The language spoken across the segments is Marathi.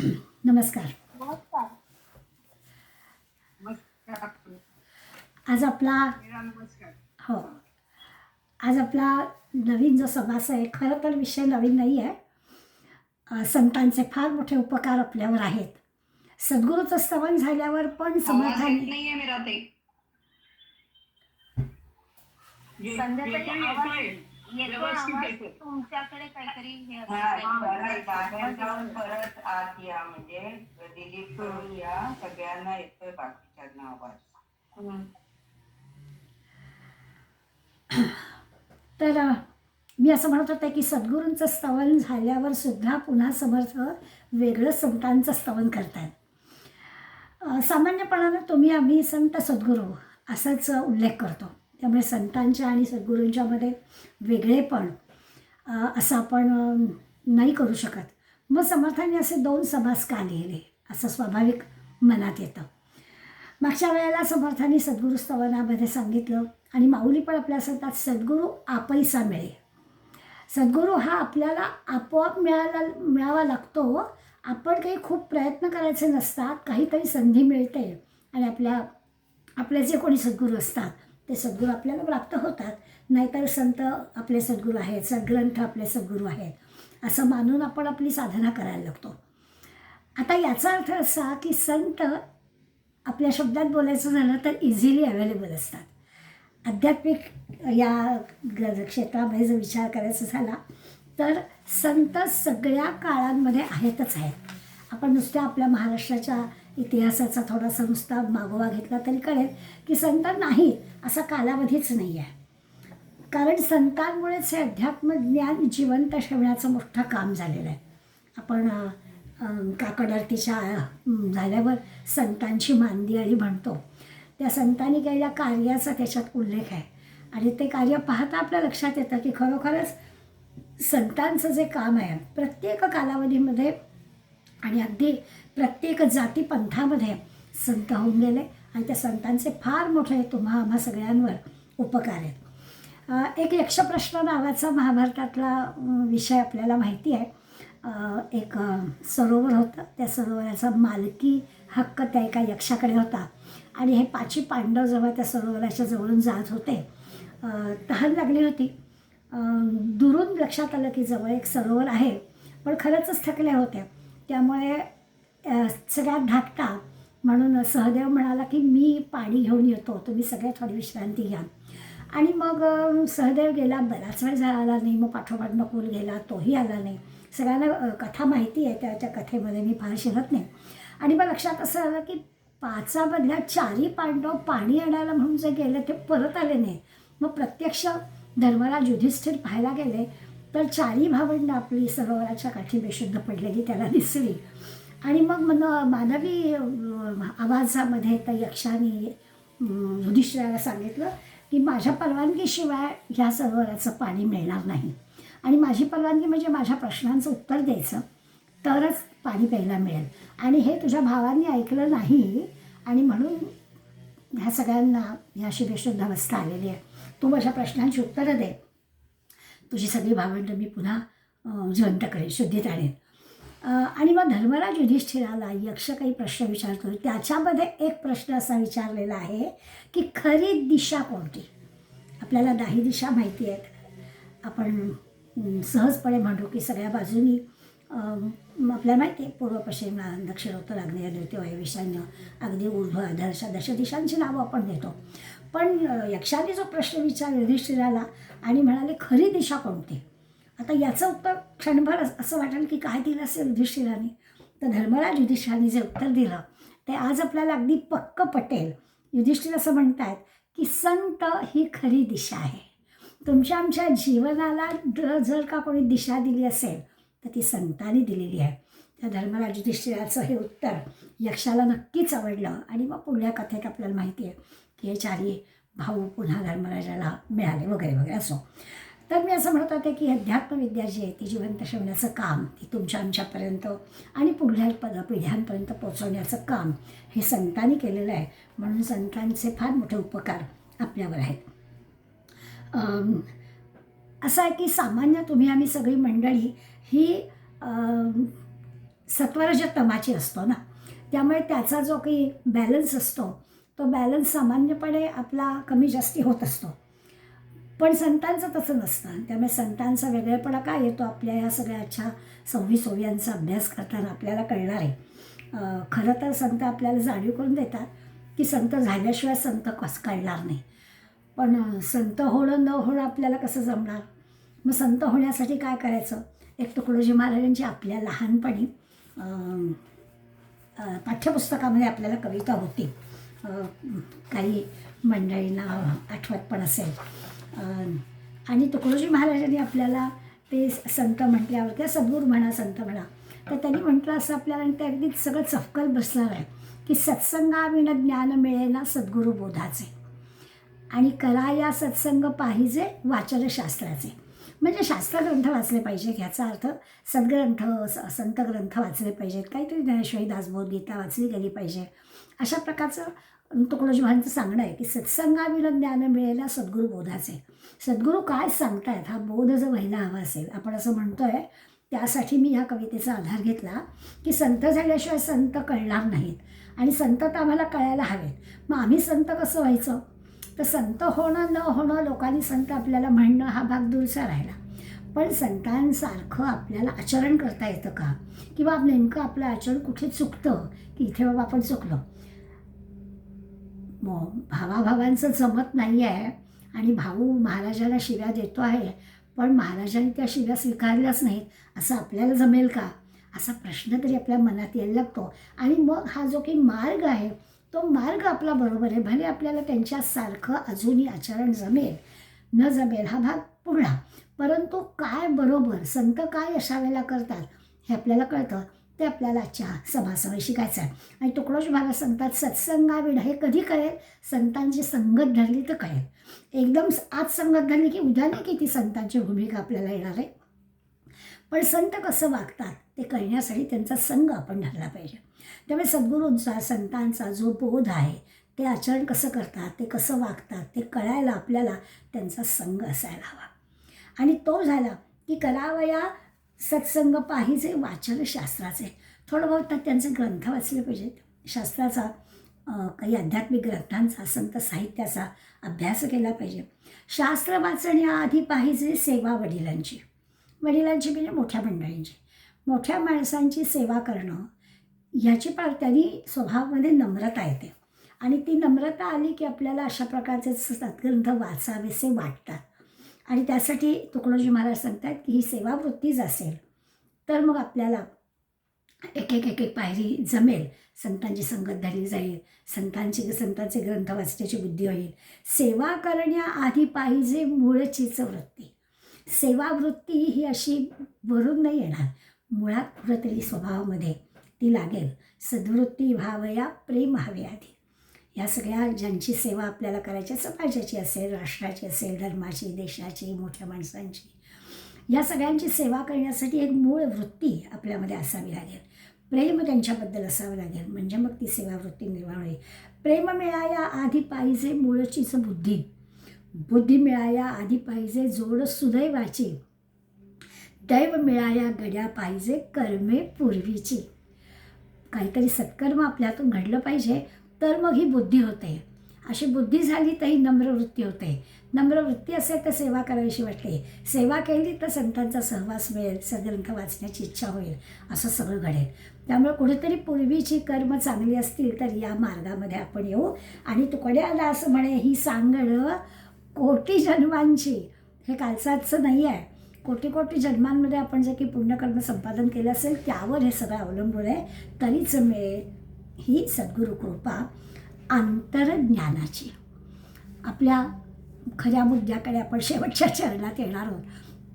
नमस्कार. नमस्कार. नमस्कार. आज आपला मेरा नमस्कार. हो आज आपला नवीन जो समास आहे, खरं तर विषय नवीन नाही आहे. संतांचे फार मोठे उपकार आपल्यावर आहेत. सद्गुरूचं स्तवन झाल्यावर पण आवाज येत समर्थाने नाहीये मेरा ते. संध्याकाळी येतोय. येतो व्यवस्थित आवाज. येतोय. तुमच्याकडे काहीतरी हे हा, असेल. बाहेर जाऊन परत आत या, म्हणजे डिलीट करून या. सगळ्यांना येतोय बाकीच्यांना आवाज. तर मी असं म्हणत होते की सद्गुरूंचं स्तवन झाल्यावर सुद्धा पुन्हा समर्थ वेगळं संतांचं स्तवन करतात. सामान्यपणानं तुम्ही आम्ही संत सद्गुरू असाच उल्लेख करतो. त्यामुळे संतांच्या आणि सद्गुरूंच्यामध्ये वेगळेपण असं आपण नाही करू शकत. मग समर्थांनी असे 2 समास का लिहिले असं स्वाभाविक मनात येतं. मागच्या वेळेला समर्थांनी सद्गुरू स्तवनामध्ये सांगितलं आणि माऊली पण आपल्या सांगतात, सद्गुरू आपैसा मिळे. सद्गुरू हा आपल्याला आपोआप मिळावा लागतो. आपण काही खूप प्रयत्न करायचे नसतात, काहीतरी संधी मिळते आणि आपले जे कोणी सद्गुरू असतात ते सद्गुरू आपल्याला प्राप्त होतात. नाहीतर संत आपले सद्गुरू आहेत, सद्ग्रंथ आपले सद्गुरू आहेत असं मानून आपण आपली साधना करायला लागतो. आता याचा अर्थ असा की संत आपल्या शब्दात बोलायचं झालं तर इझिली अवेलेबल असतात. आध्यात्मिक या क्षेत्रामध्ये जर विचार करायचा झाला तर संत सगळ्या काळांमध्ये आहेतच आहेत. आपण नुसत्या आपल्या महाराष्ट्राच्या इतिहासाचा थोडासा नुसता मागोवा घेतला तरी कळेल की संत नाही असा कालावधीच नाही आहे. कारण संतांमुळेच हे अध्यात्मज्ञान जिवंत ठेवण्याचं मोठं काम झालेलं आहे. आपण काकड आरतीच्या झाल्यावर संतांची मांदियाळी म्हणतो. त्या संतांनी केलेल्या कार्याचा त्याच्यात उल्लेख आहे आणि ते कार्य पाहता आपल्या लक्षात येतं की खरोखरच संतांचं जे काम आहे प्रत्येक कालावधीमध्ये आणि अगदी प्रत्येक जातीपंथामध्ये संत होऊन गेले आणि त्या संतांचे फार मोठे तुम्हा आम्हा सगळ्यांवर उपकार आहेत. एक यक्षप्रश्न नावाचा महाभारतातला विषय आपल्याला माहिती आहे. एक सरोवर होतं. त्या सरोवराचा मालकी हक्क त्या एका यक्षाकडे होता आणि हे 5 पांडव जेव्हा त्या सरोवराच्या जवळून जात होते, तहान लागली होती. दुरून लक्षात आलं की जवळ एक सरोवर आहे, पण खरंच थकले होते. त्यामुळे सगळ्यात धाकटा म्हणून सहदेव म्हणाला की मी पाणी घेऊन येतो, तुम्ही सगळे थोडी विश्रांती घ्या. आणि मग सहदेव गेला, बराच वेळ आला नाही. मग पाठोपाठ नकुल गेला, तोही आला नाही. सगळ्यांना कथा माहिती आहे, त्या कथेमध्ये मी फार शिरत नाही. आणि मग लक्षात असं आलं की 5मधल्या 4 पांडव पाणी आणायला म्हणून जे गेले ते परत आले नाही. मग प्रत्यक्ष धर्मराज युधिष्ठिर पाहायला गेले तर 4 भावंडं आपली सरोवराच्या काठी बेशुद्ध पडलेली त्याला दिसली. आणि मग मानवी आवाजामध्ये त्या यक्षाने युधिष्ठिराला सांगितलं की माझ्या परवानगीशिवाय ह्या सरोवराचं पाणी मिळणार नाही आणि माझी परवानगी म्हणजे माझ्या प्रश्नांचं उत्तर द्यायचं तरच पाणी प्यायला मिळेल. आणि हे तुझ्या भावांनी ऐकलं नाही आणि म्हणून ह्या सगळ्यांना ह्याशी बेशुद्ध अवस्था आलेली आहे. तू माझ्या प्रश्नांची उत्तरं दे, तुझी सगळी भावंडं मी पुन्हा जिवंत करेन, शुद्धीत आणेन. आणि मग धर्मराज युधिष्ठिराला यक्ष काही प्रश्न विचारतो. त्याच्यामध्ये एक प्रश्न असा विचारलेला आहे की खरी दिशा कोणती. आपल्याला 10 दिशा माहिती आहेत. आपण सहजपणे म्हणतो की सगळ्या बाजूनी आपल्याला माहिती आहे, पूर्व पश्चिम दक्षिण उत्तर आग्नेय नैऋत्य वायव्य ईशान्य अगदी ऊर्ध्व अधर दश दिशांची नावं आपण देतो. पण यक्षाने जो प्रश्न विचारला युधिष्ठिराला आणि म्हणाले खरी दिशा कोणती. आता याचं उत्तर क्षणभर असं वाटेल की काय दिलं असेल युधिष्ठिराने. तर धर्मराज युधिष्ठिराने जे उत्तर दिलं ते आज आपल्याला अगदी पक्क पटेल. युधिष्ठिर असं म्हणतात की संत ही खरी दिशा आहे. तुमच्या आमच्या जीवनाला जर का कोणी दिशा दिली असेल तर ती संतांनी दिलेली आहे. त्या धर्मराज युधिष्ठिराचं हे उत्तर यक्षाला नक्कीच आवडलं आणि मग पुढल्या कथेत आपल्याला माहिती आहे की हे 4 भाऊ पुन्हा धर्मराजाला मिळाले वगैरे वगैरे. असो, तर मी असं म्हणत होते की अध्यात्मविद्या जी आहे ती जिवंत ठेवण्याचं काम, ती तुमच्या आमच्यापर्यंत आणि पुढल्या पिढ्यांपर्यंत पोचवण्याचं काम हे संतांनी केलेलं आहे. म्हणून संतांचे फार मोठे उपकार आपल्यावर आहेत. असं आहे की सामान्य तुम्ही आम्ही सगळी मंडळी ही सत्वरज तमाची असतो ना, त्यामुळे त्याचा जो काही बॅलन्स असतो तो बॅलन्स सामान्यपणे आपला कमी जास्ती होत असतो. पण संतांचं तसं नसतं. त्यामुळे संतांचा वेगळेपणा काय येतो आपल्या ह्या सगळ्याच्या 26 ओव्यांचा अभ्यास करताना आपल्याला कळणार आहे. खरं तर संत आपल्याला जाणीव करून देतात की संत झाल्याशिवाय संत कसं कळणार नाही. पण संत होणं न होणं आपल्याला कसं जमणार? मग संत होण्यासाठी काय करायचं? एक तुकडोजी महाराजांची आपल्या लहानपणी पाठ्यपुस्तकामध्ये आपल्याला कविता होती. काही मंडळींना आठवत पण असेल. आणि तुकडोजी महाराजांनी आपल्याला ते संत म्हटल्यावर किंवा सद्गुरू म्हणा, संत म्हणा, तर त्यांनी म्हटलं असं आपल्याला, आणि ते अगदी सगळं चपकल बसणार आहे की सत्संगाविण ज्ञान मिळेना सद्गुरू बोधाचे, आणि करा या सत्संग पाहिजे वाचन शास्त्राचे. म्हणजे शास्त्रग्रंथ वाचले पाहिजे ह्याचा अर्थ सद्ग्रंथ, संत ग्रंथ वाचले पाहिजेत, काहीतरी ज्ञानेश्वरी, दासबोध, गीता वाचली गेली पाहिजे. अशा प्रकारचं तुकडोजी महाराजांचं सांगणं आहे की सत्संगाविण ज्ञान मिळेला सद्गुरू बोधाचे. सद्गुरू काय सांगतायत हा बोध जर व्हायला हवा असेल, आपण असं म्हणतोय, त्यासाठी मी ह्या कवितेचा आधार घेतला की संत झाल्याशिवाय संत कळणार नाहीत, आणि संत तर आम्हाला कळायला हवेत. मग आम्ही संत कसं व्हायचं? तर संत होणं न होणं, लोकांनी संत आपल्याला म्हणणं हा भाग दूरचा राहिला. पण संतांसारखं आपल्याला आचरण करता येतं का? किंवा नेमकं आपलं आचरण कुठे चुकतं की इथे बाबा आपण चुकलो. भावाभावांचं जमत नाही आहे, आणि भाऊ महाराजाला शिव्या देतो आहे, पण महाराजांनी त्या शिव्या स्वीकारल्याच नाहीत, असं आपल्याला जमेल का? असा प्रश्न तरी आपल्या मनात यायला लागतो. आणि मग हा जो काही मार्ग आहे तो मार्ग आपला बरोबर आहे. भले आपल्याला त्यांच्यासारखं अजूनही आचरण जमेल न जमेल हा भाग पुढला, परंतु काय बरोबर, संत काय अशा वेळेला करतात हे आपल्याला कळतं. ते आपल्याला आजच्या सभासमोर शिकायचं आहे. आणि तुकडोजी महाराज सांगतात सत्संगाविण, हे कधी कळेल? संतांची संगत धरली तर कळेल. एकदम आज संगत धरली की उद्या नाही की ती संतांची भूमिका आपल्याला येणार आहे. पण संत कसं वागतात ते कळण्यासाठी त्यांचा संग आपण धरला पाहिजे. त्यामुळे सद्गुरूंचा, संतांचा जो बोध आहे, ते आचरण कसं करतात, ते कसं वागतात, ते कळायला आपल्याला त्यांचा संग असायला हवा. आणि तो झाला की करावया सत्संग पाहिजे वाचन शास्त्राचे. थोडं बहुत त्यांचे ग्रंथ वाचले पाहिजेत. शास्त्राचा, काही आध्यात्मिक ग्रंथांचा, संत साहित्याचा अभ्यास केला पाहिजे. शास्त्र वाचण्याआधी पाहिजे सेवा वडिलांची. वडिलांची म्हणजे मोठ्या मंडळींची. मोठ्या माणसांची सेवा करणं ह्याची त्यांनी स्वभावामध्ये नम्रता येते, आणि ती नम्रता आली की आपल्याला अशा प्रकारचे सद्ग्रंथ वाचावेसे वाटतात. आणि त्यासाठी तुकडोजी महाराज सांगतात की ही सेवावृत्तीच असेल तर मग आपल्याला एक एक पायरी जमेल. संतांची संगत धरली जाईल, संतांचे ग्रंथ वाचण्याची बुद्धी होईल. सेवा करण्याआधी पाहिजे मूळचीच वृत्ती. सेवावृत्ती ही अशी वरून नाही येणार, मुळात कुठंतरी स्वभावामध्ये ती लागेल. सद्वृत्ती व्हावया प्रेम हवे आधी. या सगळ्या ज्यांची सेवा आपल्याला करायची, समाजाची असेल, राष्ट्राची असेल, धर्माची, देशाची, मोठ्या माणसांची, या सगळ्यांची सेवा करण्यासाठी एक मूळ वृत्ती आपल्यामध्ये असावी लागेल. प्रेम त्यांच्याबद्दल असावं लागेल, म्हणजे मग ती सेवावृत्ती निर्माण होईल. प्रेम मिळाया आधी पाहिजे मूळचीच बुद्धी. बुद्धी मिळाया आधी पाहिजे जोड सुदैवाची. दैव मिळाया गड्या पाहिजे कर्मे पूर्वीची. काहीतरी सत्कर्म आपल्यातून घडलं पाहिजे तर मग ही बुद्धी होते. अशी बुद्धी झाली तर ही नम्रवृत्ती होते. नम्रवृत्ती असेल तर सेवा करावीशी वाटते. सेवा केली तर संतांचा सहवास मिळेल, सद्ग्रंथ वाचण्याची इच्छा होईल, असं सगळं घडेल. त्यामुळे कुठेतरी पूर्वीची कर्म चांगली असतील तर या मार्गामध्ये आपण येऊ. आणि तुकड्याला असं म्हणे ही सांगणं कोटी जन्मांची. हे कालचाचं नाही आहे. कोटी कोटी जन्मांमध्ये आपण जे काही पुण्यकर्म संपादन केलं असेल त्यावर हे सगळं अवलंबून आहे. तरीच मिळेल ही सद्गुरू कृपा अंतर्ज्ञानाची. आपल्या खऱ्या मुद्द्याकडे आपण शेवटच्या चरणात येणार आहोत,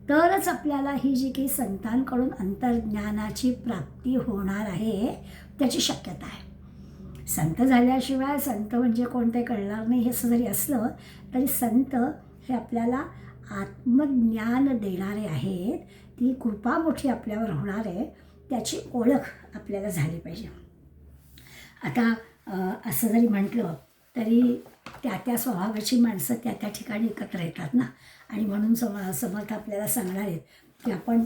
तरच आपल्याला ही जी काही संतांकडून अंतर्ज्ञानाची प्राप्ती होणार आहे त्याची शक्यता आहे. संत झाल्याशिवाय संत म्हणजे कोणते कळणार नाही हे जरी असलं तरी संत हे आपल्याला आत्मज्ञान देणारे आहेत. ती कृपा मोठी आपल्यावर होणार आहे, त्याची ओळख आपल्याला झाली पाहिजे. आता असं जरी म्हटलं तरी त्या स्वभावाची माणसं त्या ठिकाणी एकत्र येतात ना. आणि म्हणून समर्थ आपल्याला सांगणार आहेत की आपण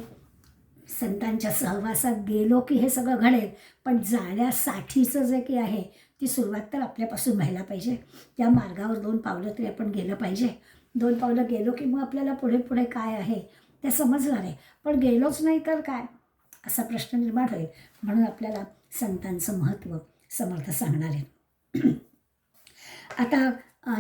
संतांच्या सहवासात गेलो की हे सगळं घडेल, पण जाण्यासाठीचं जे काही आहे ती सुरुवात तर आपल्यापासून व्हायला पाहिजे. त्या मार्गावर 2 पावलं तरी आपण गेलं पाहिजे. 2 पावलं गेलो की मग आपल्याला पुढे पुढे काय आहे ते समजणार आहे. पण गेलोच नाही तर काय, असा प्रश्न निर्माण होईल. म्हणून आपल्याला संतांचं महत्त्व समर्थ सांगणार आहे. आता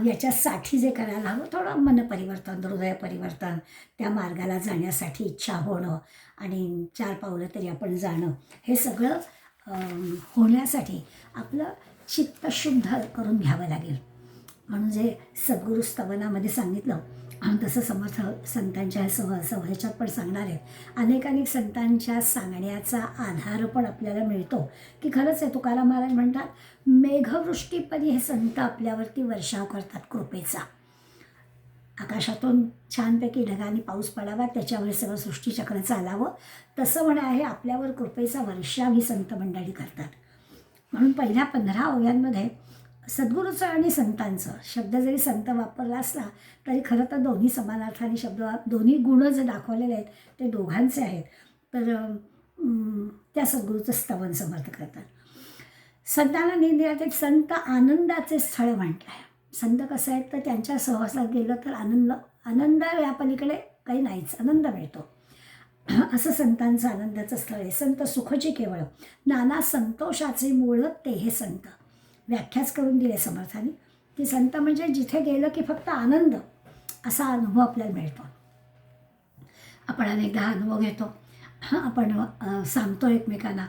याच्यासाठी जे करायला हवं, थोडं मनपरिवर्तन, हृदय परिवर्तन, त्या मार्गाला जाण्यासाठी इच्छा होणं आणि 4 पावलं तरी आपण जाणं, हे सगळं होण्यासाठी आपलं चित्त शुद्ध करून घ्यावं लागेल. म्हणून जे सद्गुरू स्तवनामध्ये सांगितलं तसं समर्थ संतांच्या ह्याच्यात पण सांगणार आहेत. अनेक संतांच्या सांगण्याचा आधार पण आपल्याला मिळतो की खरंच आहे. तुकाराम महाराज म्हणतात, मेघवृष्टीपरी हे संत आपल्यावरती वर्षाव करतात कृपेचा. आकाशातून छानपैकी ढगांनी पाऊस पडावा, त्याच्यावर सगळं सृष्टीचक्र चालावं, तसं म्हणे आहे आपल्यावर कृपेचा वर्षाव ही संत मंडळी करतात. म्हणून पहिल्या 15 ओव्यांमध्ये सद्गुरूचं आणि संतांचं शब्द जरी संत वापरला असला तरी खरं तर दोन्ही समानार्थाने शब्द, दोन्ही गुण जे दाखवलेले आहेत ते दोघांचे आहेत. तर त्या सद्गुरूचं स्तवन समर्थ करतात. संतांना निंदिला संत आनंदाचे स्थळ म्हटलं आहे. संत कसं आहेत तर त्यांच्या सहवासात गेलं तर आनंद या पलीकडे काही नाहीच, आनंद मिळतो. असं संतांचं आनंदाचं स्थळ आहे. संत सुखची केवळ नाना संतोषाचे मूळ ते हे संत. व्याख्याच करून दिले समर्थाने की संत म्हणजे जिथे गेलं की फक्त आनंद असा अनुभव आपल्याला मिळतो. आपण अनेकदा अनुभव घेतो, आपण सांगतो एकमेकांना,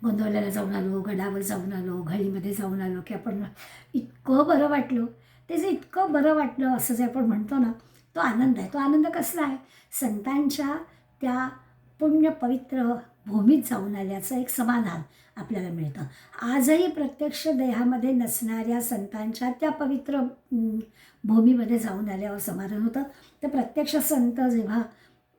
गोंधवल्याला जाऊन आलो, गडावर जाऊन आलो, घळीमध्ये जाऊन आलो की आपण इतकं बरं वाटलं. ते जे इतकं बरं वाटलं असं जे आपण म्हणतो ना, तो आनंद आहे. तो आनंद कसला आहे? संतांच्या त्या पुण्य पवित्र भूमीत जाऊन आल्याचं एक समाधान आपल्याला मिळतं. आजही प्रत्यक्ष देहामध्ये नसणाऱ्या संतांच्या त्या पवित्र भूमीमध्ये जाऊन आल्यावर समाधान होतं. तर प्रत्यक्ष संत जेव्हा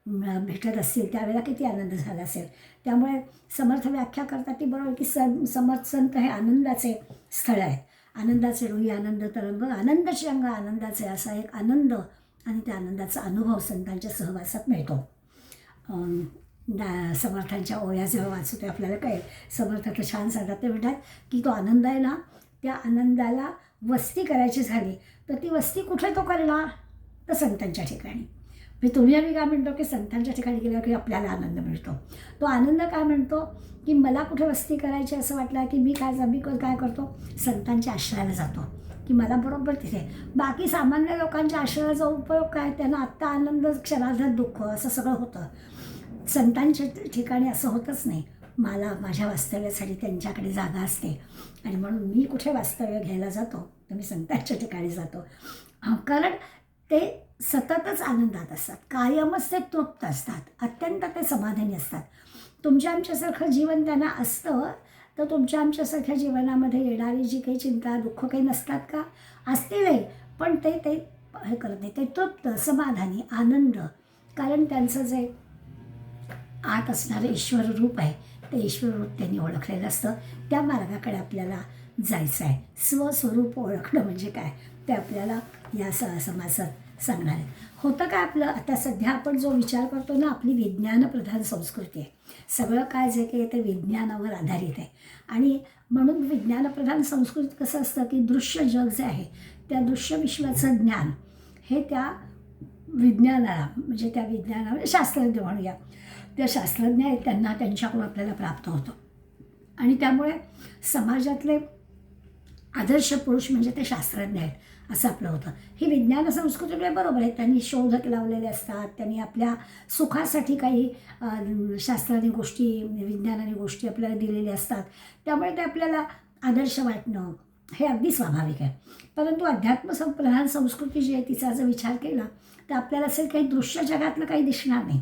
भेटत असतील त्यावेळेला किती आनंद झाला असेल. त्यामुळे समर्थ व्याख्या करतात ती बरोबर की समर्थ संत हे आनंदाचे स्थळ आहेत. आनंदाचे रोही आनंद तरंग, आनंदाचे अंग आनंदाचे, असा एक आनंद आणि त्या आनंदाचा अनुभव संतांच्या सहवासात मिळतो. समर्थांच्या ओव्या जेव्हा वाचू ते आपल्याला कळेल. समर्थ तर छान सांगतात, ते म्हणतात की तो आनंद आहे ना, त्या आनंदाला वस्ती करायची झाली तर ती वस्ती कुठे तो करणार? तर संतांच्या ठिकाणी. म्हणजे तुम्ही आम्ही काय म्हणतो की संतांच्या ठिकाणी गेल्यावर की आपल्याला आनंद मिळतो. तो आनंद काय म्हणतो की मला कुठे वस्ती करायची असं वाटलं की मी काय करतो, संतांच्या आश्रयाला जातो की मला बरोबर तिथे. बाकी सामान्य लोकांच्या आश्रयाचा उपयोग काय? त्यांना आत्ता आनंद, क्षणार्धात दुःख, असं सगळं होतं. संतांच्या ठिकाणी असं होतच नाही. मला माझ्या वास्तव्यासाठी त्यांच्याकडे जागा असते आणि म्हणून मी कुठे वास्तव्य घ्यायला जातो तर मी संतांच्या ठिकाणी जातो. कारण ते सततच आनंदात असतात, कायमच ते तृप्त असतात, अत्यंत ते समाधानी असतात. तुमच्या आमच्यासारखं जीवन त्यांना असतं तर तुमच्या आमच्यासारख्या जीवनामध्ये येणारी जी काही चिंता, दुःख काही नसतात का? असतीलही, पण ते हे करत नाही. ते तृप्त, समाधानी, आनंद. कारण त्यांचं जे आत असणारं ईश्वर रूप आहे ते ईश्वर रूप त्यांनी ओळखलेलं असतं. त्या मार्गाकडे आपल्याला जायचं आहे. स्वस्वरूप ओळखणं म्हणजे काय ते आपल्याला या समासात सांगणार आहे. होतं काय आपलं आता सध्या आपण जो विचार करतो ना, आपली विज्ञानप्रधान संस्कृती आहे. सगळं काय जे काही ते विज्ञानावर आधारित आहे आणि म्हणून विज्ञानप्रधान संस्कृतीत कसं असतं की दृश्य जग जे आहे त्या दृश्य विश्वाचं ज्ञान हे त्या विज्ञानाला, म्हणजे त्या विज्ञानामध्ये शास्त्रज्ञ म्हणूया, त्या शास्त्रज्ञ आहेत त्यांना त्यांच्याकडून आपल्याला प्राप्त होतं. आणि त्यामुळे समाजातले आदर्श पुरुष म्हणजे ते शास्त्रज्ञ आहेत असं आपलं होतं. ही विज्ञान संस्कृतीकडे बरोबर आहे, त्यांनी शोध लावलेले असतात, त्यांनी आपल्या सुखासाठी काही शास्त्राने गोष्टी, विज्ञानाने गोष्टी आपल्याला दिलेल्या असतात. त्यामुळे ते आपल्याला आदर्श वाटणं हे अगदी स्वाभाविक आहे. परंतु अध्यात्मप्रधान संस्कृती जी आहे तिचा जर विचार केला तर आपल्याला असेल काही दृश्य जगातलं काही दिसणार नाही,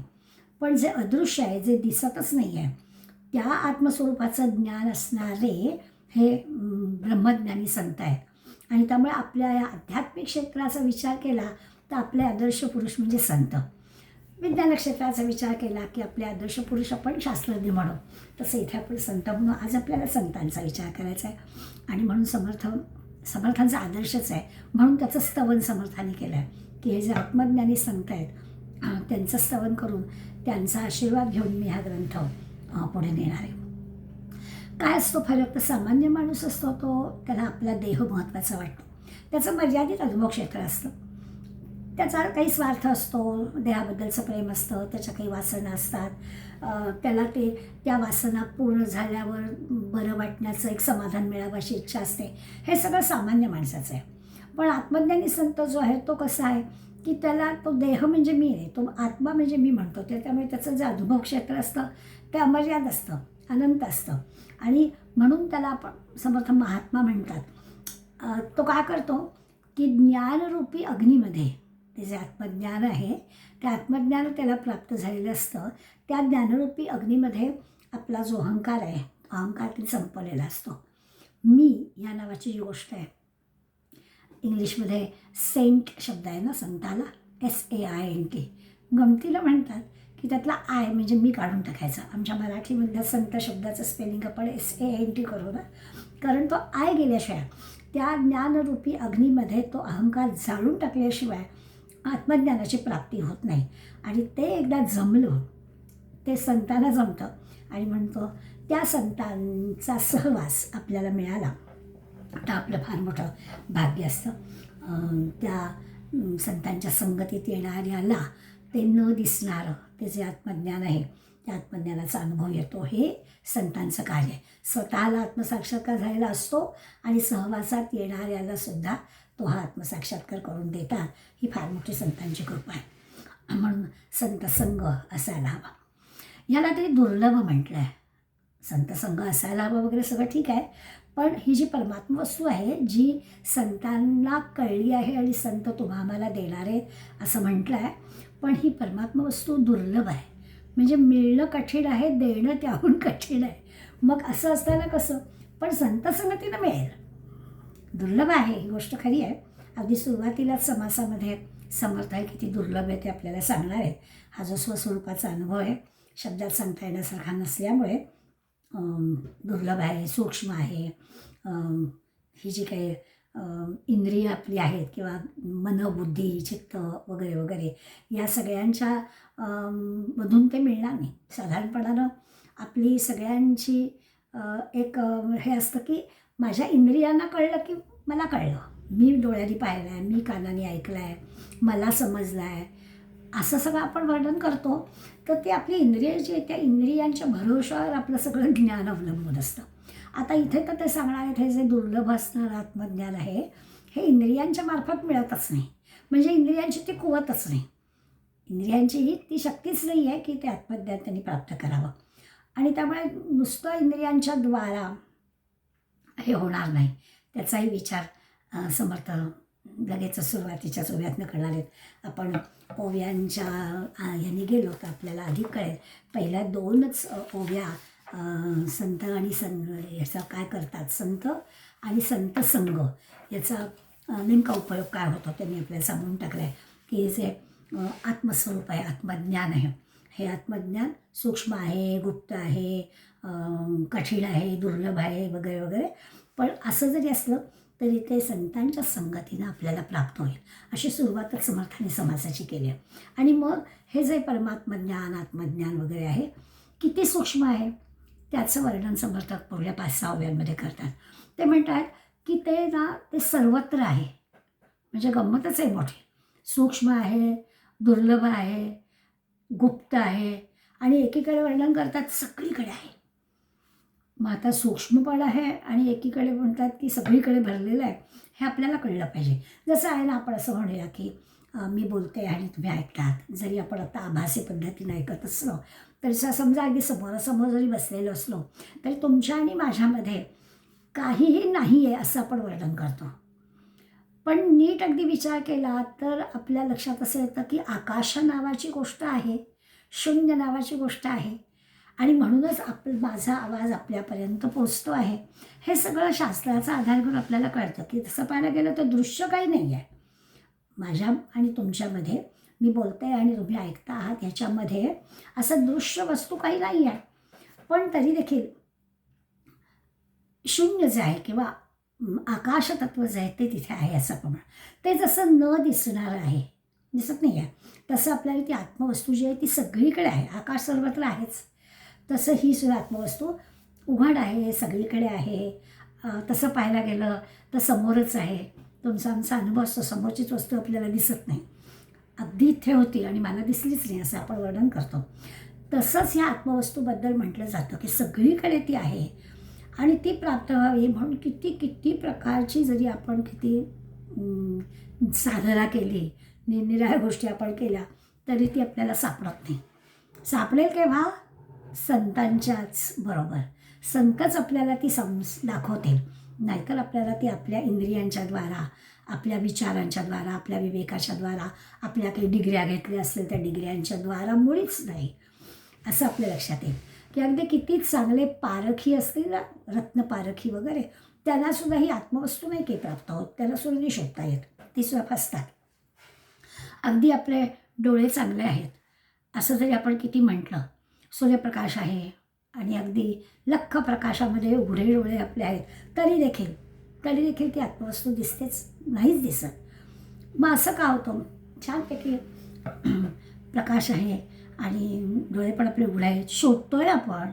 पण जे अदृश्य आहे, जे दिसतच नाही आहे, त्या आत्मस्वरूपाचं ज्ञान असणारे हे ब्रह्मज्ञानी संत आहेत. आणि त्यामुळे आपल्या या आध्यात्मिक क्षेत्राचा विचार केला तर आपले आदर्श पुरुष म्हणजे संत. विज्ञान क्षेत्राचा विचार केला की आपले आदर्श पुरुष आपण शास्त्रज्ञ म्हणू. तसं इथे आपण संत म्हणून आज आपल्याला संतांचा विचार करायचा आहे. आणि म्हणून समर्थांचा आदर्शच आहे. म्हणून त्याचं स्तवन समर्थाने केलं आहे की हे जे आत्मज्ञानी संत आहेत त्यांचं स्तवन करून त्यांचा आशीर्वाद घेऊन मी हा ग्रंथ पुढे नेणार आहे. काय असतो फरक? तर सामान्य माणूस असतो तो त्याला आपला देह महत्त्वाचा वाटतो, त्याचं मर्यादित अनुभव क्षेत्र असतं, त्याचा काही स्वार्थ असतो, देहाबद्दलचं प्रेम असतं, त्याच्या काही वासना असतात, त्याला त्या वासना पूर्ण झाल्यावर बरं वाटण्याचं एक समाधान मिळावं अशी इच्छा असते. हे सगळं सामान्य माणसाचं आहे. पण आत्मज्ञानी संत जो आहे तो कसा आहे की त्याला तो देह म्हणजे मी नाही, तो आत्मा म्हणजे मी म्हणतो त्यामुळे त्याचं जे अनुभव क्षेत्र असतं ते अमर्याद असतं, अनंत असतं. आणि म्हणून त्याला आपण समर्थ महात्मा म्हणतात. तो काय करतो की ज्ञानरूपी अग्नीमध्ये ते जे आत्मज्ञान आहे ते आत्मज्ञान त्याला प्राप्त झालेलं असतं. त्या ज्ञानरूपी अग्नीमध्ये आपला जो अहंकार आहे, अहंकार तरी संपलेला असतो. मी या नावाची जी गोष्ट आहे, इंग्लिशमध्ये सेंट शब्द आहे ना संताला, SAINT. गमतीला म्हणतात की त्यातला आय म्हणजे मी काढून टाकायचा. आमच्या मराठीमधल्या संत शब्दाचं स्पेलिंग आपण SANT करू ना, कारण तो आय गेल्याशिवाय त्या ज्ञानरूपी अग्नीमध्ये तो अहंकार जाळून टाकल्याशिवाय आत्मज्ञानाची प्राप्ती होत नाही. आणि ते एकदा जमलं, ते संतांना जमतं आणि म्हणतो त्या संतांचा सहवास आपल्याला मिळाला तर आपलं फार मोठं भाग्य असतं. त्या संतांच्या संगतीत येणाऱ्याला ते न दिसणारं ते जे आत्मज्ञान आहे त्या आत्मज्ञानाचा अनुभव येतो. हे संतांचं कार्य आहे. स्वतःला आत्मसाक्षात्कार झालेला असतो आणि सहवासात येणाऱ्याला सुद्धा तो हा आत्मसाक्षात्कार करून देतात. ही फार मोठी संतांची कृपा आहे. म्हणून संत संग असायला हवा. याला तरी दुर्लभ म्हटलं आहे. संत संग असायला हवं वगैरे सगळं ठीक आहे, पण ही जी परमात्मा वस्तू आहे जी संतांना कळली आहे आणि संत तुम्हा आम्हाला देणार आहेत असं म्हटलं आहे, पण ही परमात्मा वस्तू दुर्लभ आहे. म्हणजे मिळणं कठीण आहे, देणं त्याहून कठीण आहे. मग असं असताना कसं? पण संत संगतीनं मिळेल. दुर्लभ आहे ही गोष्ट खरी आहे. अगदी सुरुवातीलाच समासामध्ये समर्थ आहे किती दुर्लभ आहे ते आपल्याला सांगणार आहेत. हा जो स्वस्वरूपाचा अनुभव आहे शब्दात सांगता येण्यासारखा नसल्यामुळे दुर्लभ आहे, सूक्ष्म आहे. ही जी काही इंद्रिय आपली आहेत किंवा मन, बुद्धी, चित्त वगैरे वगैरे या सगळ्यांच्या मधून ते मिळणार नाही. साधारणपणानं आपली सगळ्यांची एक हे असतं की माझ्या इंद्रियांना कळलं की मला कळलं, मी डोळ्यांनी पाहिलं आहे, मी कानाने ऐकलं आहे, मला समजलं आहे, असं सगळं आपण वर्णन करतो. तर ते आपली इंद्रिय जी आहे त्या इंद्रियांच्या भरोशावर आपलं सगळं ज्ञान अवलंबून असतं. आता इथे तर ते सांगणार आहेत हे जे दुर्लभ असणारं आत्मज्ञान आहे हे इंद्रियांच्या मार्फत मिळतच नाही. म्हणजे इंद्रियांची ती कुवतच नाही, इंद्रियांची ती शक्तीच नाही आहे की ते आत्मज्ञान त्यांनी प्राप्त करावं. आणि त्यामुळे नुसतं इंद्रियांच्या द्वारा हे होणार नाही. त्याचाही विचार समर्थ लगेच सुरुवातीच्याच ओव्यातनं करणार आहेत. आपण ओव्यांच्या ह्याने गेलो तर आपल्याला अधिक कळेल. पहिल्या 2च ओव्या संत आणि याचा काय करतात, संत आणि संत संग याचा नेमका उपयोग काय होतो त्यांनी आपल्याला सांगून टाकलं आहे की जे आत्मस्वरूप आहे, आत्मज्ञान आहे, हे आत्मज्ञान सूक्ष्म आहे, गुप्त आहे, कठीण आहे, दुर्लभ आहे वगैरे वगैरे. पण असं जरी असलं तरी ते संतांच्या संगतीनं आपल्याला प्राप्त होईल. अशी सुरुवातच समर्थाने समासाची केली आहे. आणि मग हे जे परमात्मज्ञान, आत्मज्ञान वगैरे आहे किती सूक्ष्म आहे त्याचं वर्णन समर्थक पुढल्या 5-6 ओव्यांमध्ये करतात. ते म्हणतात की ते ना ते सर्वत्र आहे. म्हणजे गंमतच आहे मोठी. सूक्ष्म आहे, दुर्लभ आहे, गुप्त आहे आणि एकीकडे वर्णन करतात सगळीकडे आहे. मग आता सूक्ष्म पण आहे आणि एकीकडे म्हणतात की सगळीकडे भरलेलं आहे. हे आपल्याला कळलं पाहिजे. जसं आहे ना, आपण असं म्हणूया की मी बोलते आणि तुम्ही ऐकतात. जरी आपण आता आभासी पद्धतीने ऐकत असलो तरी समजा अगदी समोरासमोर जरी बसलेलो असलो तरी तुमच्या आणि माझ्यामध्ये काहीही नाही आहे असं आपण वर्णन करतो. पण नीट अगदी विचार केला तर आपल्या लक्षात असं येतं की आकाश नावाची गोष्ट आहे, शून्य नावाची गोष्ट आहे आणि म्हणूनच माझा आवाज आपल्यापर्यंत पोचतो आहे. हे सगळं शास्त्राचा आधार घेऊन आपल्याला कळतं की तसं पाहायला गेलं तर दृश्य काही नाही आहे माझ्या आणि तुमच्यामध्ये. मी बोलते आणि तुम्ही ऐकता आहात ह्याच्यामध्ये असं दृश्य वस्तू काही नाही आहे. पण तरी देखील शून्य जे आहे किंवा आकाशतत्व जे आहे ते तिथे आहे असं आपण ते जसं न दिसणारं आहे, दिसत नाही आहे तसं आपल्याला ती आत्मवस्तू जी आहे ती सगळीकडे आहे. आकाश सर्वत्र आहेच, तसं ही सुद्धा आत्मवस्तू उघड आहे, सगळीकडे आहे. तसं पाहायला गेलं तर समोरच आहे. तुमचा आमचा अनुभव असतो, समोरचीच वस्तू आपल्याला दिसत नाही. अगदी इथे होती आणि मला दिसलीच नाही असं आपण वर्णन करतो. तसंच ह्या आत्मवस्तूबद्दल म्हटलं जातं की सगळीकडे ती आहे आणि ती प्राप्त व्हावी म्हणून किती किती प्रकारची जरी आपण किती साधना केली, निरनिराळ्या गोष्टी आपण केल्या, तरी ती आपल्याला सापडत नाही. सापडेल केव्हा? संतांच्याच बरोबर. संतच आपल्याला ती दाखवतील. नाहीतर आपल्याला ती आपल्या इंद्रियांच्या द्वारा, आपल्या विचारांच्या द्वारा, आपल्या विवेकाच्या द्वारा, आपल्या काही डिग्र्या घेतल्या असतील त्या डिग्र्यांच्या द्वारा मुळीच नाही, असं आपल्या लक्षात येईल. की अगदी किती चांगले पारखी असतील ना, रत्नपारखी वगैरे, त्यांनासुद्धा ही आत्मवस्तू नाही काही प्राप्त होत, त्यालासुद्धा नाही शोधता येत, ती सुद्धा फसतात. अगदी आपले डोळे चांगले आहेत असं जरी आपण किती म्हटलं, सूर्यप्रकाश आहे आणि अगदी लख्ख प्रकाशामध्ये उघडे डोळे आपले आहेत, तरी देखील ती आत्मवस्तू दिसतेच, नाहीच दिसत. मग असं का होतं? छानपैकी प्रकाश आहे आणि डोळे पण आपले उघडे आहेत, शोधतोय आपण,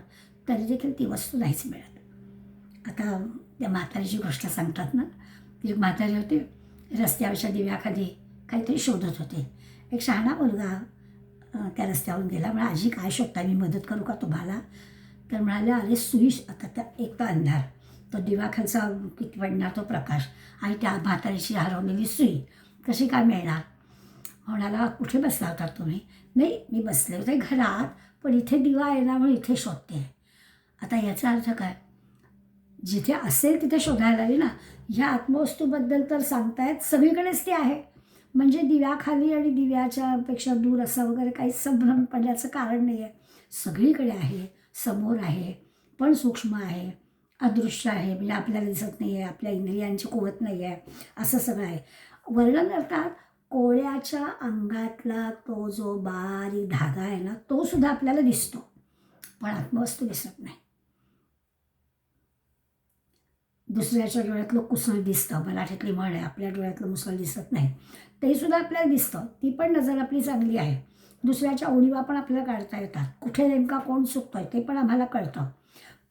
तरी देखील ती वस्तू नाहीच मिळत. आता त्या म्हातारीची गोष्ट सांगतात ना, ती म्हातारी होती, रस्त्यावरच्या दिव्याखाली काहीतरी शोधत होते. एक शहाणा मुलगा त्या रस्त्यावरून गेला. म्हणा, आजी काय शोधता, मी मदत करू का तुम्हाला? तर म्हणाल्या, अरे सुई, आता त्या एक तर अंधार, तो दिवाखालचा किती पडणार तो प्रकाश आणि त्या म्हातारीची हरवलेली सुई कशी काय मिळणार? म्हणाला, कुठे बसला होता तुम्ही? नाही, मी बसले होते घरात, पण इथे दिवा आहे ना म्हणून इथे शोधते. आता याचा अर्थ काय? जिथे असेल तिथे शोधायला हवी ना. ह्या आत्मवस्तूबद्दल तर सांगतायत सगळीकडेच ती आहे, म्हणजे दिव्याखाली आणि दिव्याच्या पेक्षा दूर असं वगैरे काही संभ्रम पडण्याचं कारण नाही आहे. सगळीकडे आहे, समोर आहे, पण सूक्ष्म आहे, अदृश्य आहे, म्हणजे आपल्याला दिसत नाही आहे, आपल्या इंद्रियांची कुवत नाही आहे, असं सगळं आहे. वर्णन करतात, कोळ्याच्या अंगातला तो जो बारीक धागा आहे ना, तो सुद्धा आपल्याला दिसतो, पण आत्मवस्तू दिसत नाही. दुसऱ्याच्या डोळ्यातलं कुसळ दिसतं, मराठीतली म्हण आहे, आपल्या डोळ्यातलं मुसळ दिसत नाही. ते सुद्धा आपल्याला दिसतं, ती पण नजर आपली चांगली आहे. दुसऱ्याच्या उणिवा पण आपल्याला काढता येतात, कुठे नेमका कोण चुकतोय ते पण आम्हाला कळतं,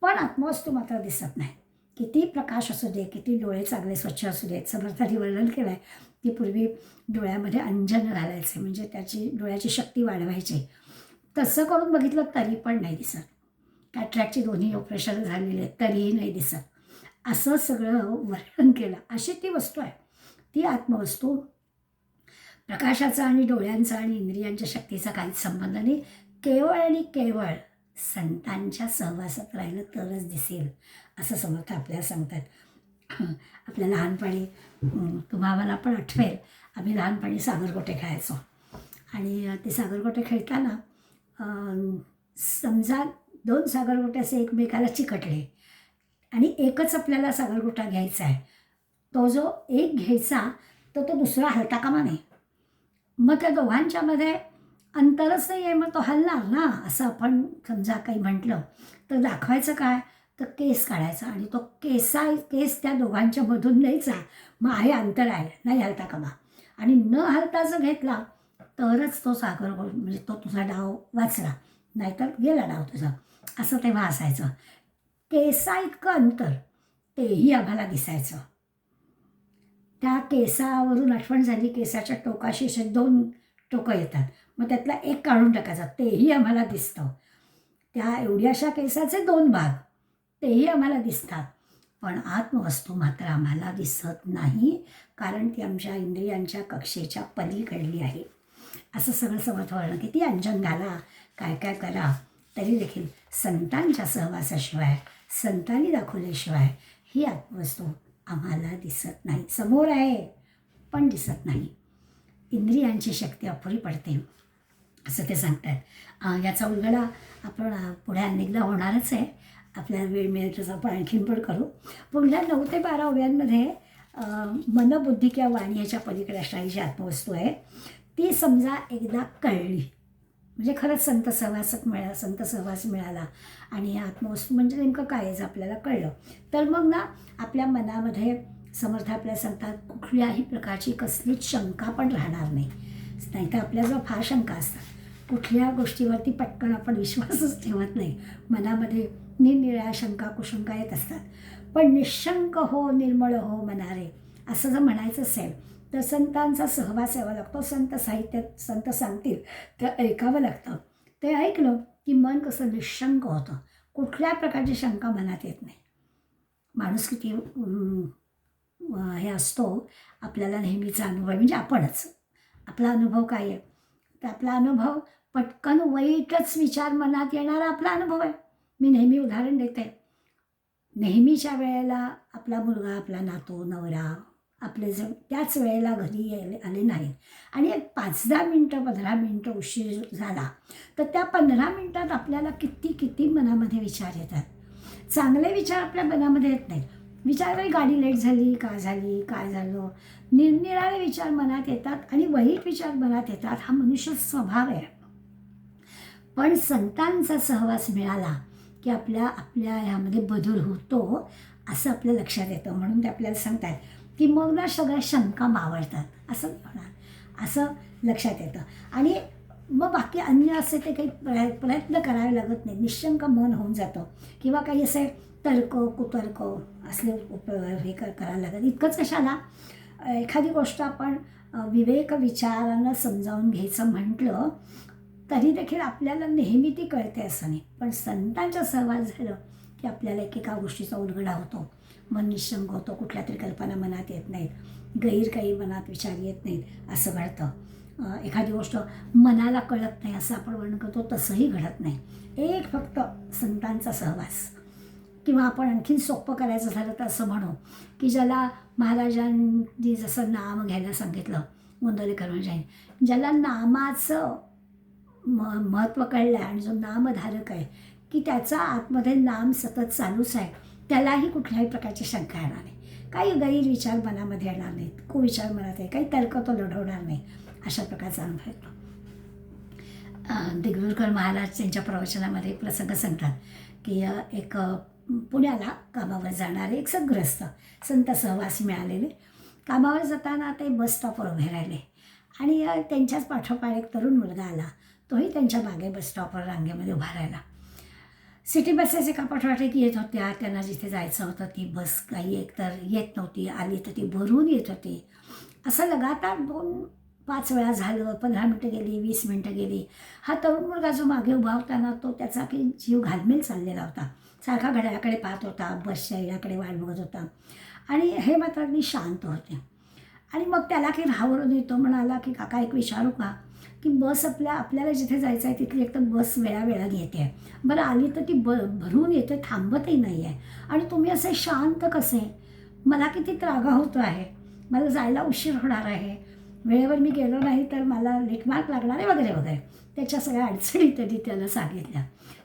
पण आत्मवस्तू मात्र दिसत नाही. किती प्रकाश असू दे, किती डोळे चांगले स्वच्छ असू देत. समर्थांनी वर्णन केलं आहे की पूर्वी डोळ्यामध्ये अंजन घालायचे, म्हणजे त्याची डोळ्याची शक्ती वाढवायची. तसं करून बघितलं तरी पण नाही दिसत. कॅटरॅक्टची दोन्ही ऑपरेशन झालेली आहेत तरीही नाही दिसत. असं सगळं वर्णन केलं. अशी ती वस्तू आहे, ती आत्मवस्तू. प्रकाशाचा आणि डोळ्यांचा आणि इंद्रियांच्या शक्तीचा काहीच संबंध नाही. केवळ आणि केवळ संतांच्या सहवासात राहिलं तरच दिसेल, असं समर्थ आपल्याला सांगतात. आपल्या लहानपणी तुम्हाला पण आठवेल, आम्ही लहानपणी सागरगोटे खेळायचो आणि ते सागरगोटे खेळताना समजा 2 सागरगोटे असे एकमेकाला चिकटले आणि एकच आपल्याला सागरगोटा घ्यायचा आहे. तो जो एक घ्यायचा तो दुसरा हलता कामा नये. मग त्या दोघांच्यामध्ये अंतरच नाही आहे, मग तो हलणार ना. असं आपण समजा काही म्हटलं तर दाखवायचं काय, तर केस काढायचा आणि तो केस त्या दोघांच्या मधून न्यायचा. मग आहे, अंतर आहे, नाही हलता कामा. आणि न हलता जर घेतला तरच तो सागरगोट, म्हणजे तो तुझा डाव वाचला, नाहीतर गेला डाव तुझा, असं तेव्हा असायचं. केसा इतकं अंतर तेही आम्हाला दिसायचं. त्या केसावरून आठवण झाली, केसाच्या टोकाशी असे 2 टोकं येतात, मग त्यातला एक काढून टाकायचा, तेही आम्हाला दिसतं. त्या एवढ्याशा केसाचे 2 भाग, तेही आम्हाला दिसतात, पण आत्मवस्तू मात्र आम्हाला दिसत नाही, कारण ती आमच्या इंद्रियांच्या कक्षेच्या पलीकडली आहे. असं सगळं समर्थ वर्णन. किती अंजन घाला, काय काय करा, तरी देखील संतांच्या सहवासाशिवाय, संतांनी दाखवल्याशिवाय ही आत्मवस्तू आम्हाला दिसत नाही. समोर आहे पण दिसत नाही. इंद्रियांची शक्ती अपुरी पडते, असं ते सांगतात. याचा उलगडा आपण पुढे अनेकदा होणारच आहे. आपल्याला वेळ मिळेल तसं आपण आणखीन पण करू. पुढल्या 9 ते 12 ओव्यांमध्ये मनबुद्धी किंवा वाणी याच्या पलीकडे असणारी जी आत्मवस्तू आहे ती समजा एकदा कळली, म्हणजे खरंच संत सहवास मिळाला आणि आत्मवस्तू म्हणजे नेमकं काय आहे जर आपल्याला कळलं, तर मग ना आपल्या मनामध्ये समर्थ आपल्याला सांगतात कुठल्याही प्रकारची कसलीच शंका पण राहणार नाही. नाहीतर आपल्याजवळ फार शंका असतात. कुठल्या गोष्टीवरती पटकन आपण विश्वासच ठेवत नाही. मनामध्ये निरनिराळ्या शंका कुशंका येत असतात. पण निशंक हो निर्मळ हो मनारे असं जर म्हणायचं असेल तर संतांचा सहवास यावा लागतो. संत साहित्यात संत सांगतील तर ऐकावं लागतं. ते ऐकलं की मन कसं निशंक होतं. कुठल्या प्रकारची शंका मनात येत नाही. माणूस किती हे असतो आपल्याला नेहमीचा अनुभव म्हणजे आपणच. आपला अनुभव काय आहे तर आपला अनुभव पटकन वाईटच विचार मनात येणारा आपला अनुभव आहे. मी नेहमी उदाहरण देते. नेहमीच्या वेळेला आपला मुलगा आपला नातू नवरा आपले जर त्याच वेळेला घरी आले नाहीत आणि एक 5-10 मिनटं 15 मिनटं उशीर झाला तर त्या 15 मिनटात आपल्याला किती मनामध्ये विचार येतात. चांगले विचार आपल्या मनामध्ये येत नाहीत. विचार गाडी लेट झाली का झाली काय झालं निरनिराळे विचार मनात येतात आणि वाईट विचार मनात येतात. हा मनुष्य स्वभाव आहे. पण संतांचा सहवास मिळाला की आपल्या ह्यामध्ये बदल होतो असं आपल्या लक्षात येतं. म्हणून ते आपल्याला सांगतात की मग ना सगळ्या शंका मावळतात असं होणार असं लक्षात येतं. आणि मग बाकी अन्य असे ते काही प्रयत्न करावे लागत नाही. निशंक मन होऊन जातं. किंवा काही असे तर्क कुतर्क असले हे करायला लागत. इतकंच कशाला एखादी गोष्ट आपण विवेक विचारानं समजावून घ्यायचं म्हटलं तरी देखील आपल्याला नेहमी ती कळते असं नाही. पण संतांचा सहवास झालं की आपल्याला एकेका गोष्टीचा उलगडा होतो. मन निशंक होतं. कुठल्या तरी कल्पना मनात येत नाहीत. गैर काही मनात विचार येत नाहीत असं घडतं. एखादी गोष्ट मनाला कळत नाही असं आपण वर्णन करतो तसंही घडत नाही. एक फक्त संतांचा सहवास. किंवा आपण आणखीन सोपं करायचं झालं तर असं म्हणू की ज्याला महाराजांनी जसं नाम घ्यायला सांगितलं गोंदवलेकर महाराजांनी ज्याला नामाचं महत्त्व कळलं आहे आणि जो नामधारक आहे की त्याचा आतमध्ये नाम सतत चालूच आहे त्यालाही कुठल्याही प्रकारची शंका येणार नाही. काही गैरविचार मनामध्ये येणार नाहीत. कुविचार मनात आहे काही तर्क तो लढवणार नाही. अशा प्रकारचा अनुभव येतो. दिगंबर महाराज त्यांच्या प्रवचनामध्ये प्रसंग सांगतात की एक पुण्याला कामावर जाणारे एक सद्गृहस्थ संत सहवास मिळालेले कामावर जाताना ते बस स्टॉपवर उभे राहिले आणि त्यांच्याच पाठोपाठ एक तरुण मुलगा आला. तोही त्यांच्या मागे बस स्टॉपवर रांगेमध्ये उभा राहिला. सिटी बसेस एका पाठोपाठ येत होत्या. त्यांना जिथे जायचं होतं ती बस काही एकतर येत नव्हती. आली तर ती भरून येत होती. असं लगातार 2-5 वेळा झालं. 15 मिनटं गेली 20 मिनटं गेली. हा तरुण मुलगा जो मागे उभा होता ना तो त्याचा काही जीव घालमेल चाललेला होता. सारखा घड्याळाकडे पाहत होता. बसच्या येण्याकडे वाट बघत होता आणि हे मात्र अगदी शांत होते. आणि मग त्याला काही राहावरून येतो म्हणाला की काका एक विचारू का की बस आपल्याला जिथे जायचं आहे तिथली एक तर बस वेळावेळाने येते. बरं आली तर ती भरून येते थांबतही नाही आहे आणि तुम्ही असे शांत कसे. मला किती त्रागा होतो आहे. मला जायला उशीर होणार आहे. वेळेवर मी गेलो नाही तर मला लेटमार्क लागणार आहे वगैरे वगैरे. त्याच्या सगळ्या अडचणी त्यांनी त्याला सांगितल्या.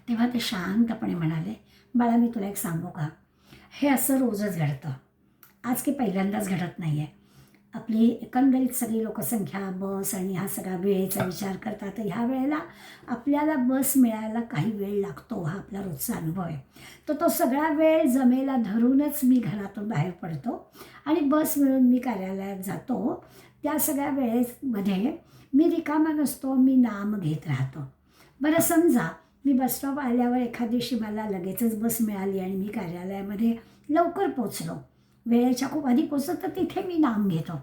तेव्हा ते शांतपणे म्हणाले बाळा मी तुला एक सांगू का हे असं रोजच घडतं. आज की पहिल्यांदाच घडत नाही आहे. आपली एकंदरीत सगळी लोकसंख्या बस आणि हा सगळा वेळेचा विचार करतात. तर ह्या वेळेला आपल्याला बस मिळायला काही वेळ लागतो. हा आपला रोजचा अनुभव आहे. तर तो सगळा वेळ जमेला धरूनच मी घरातून बाहेर पडतो आणि बस मिळून मी कार्यालयात जातो. त्या सगळ्या वेळेमध्ये मी रिकामा नसतो. मी नाम घेत राहतो. बरं समजा मी बसस्टॉप आल्यावर एखाद दिवशी मला लगेचच बस मिळाली आणि मी कार्यालयामध्ये लवकर पोचलो. वेळेच्या खूप आधी पोचलो तर तिथे मी नाम घेतो.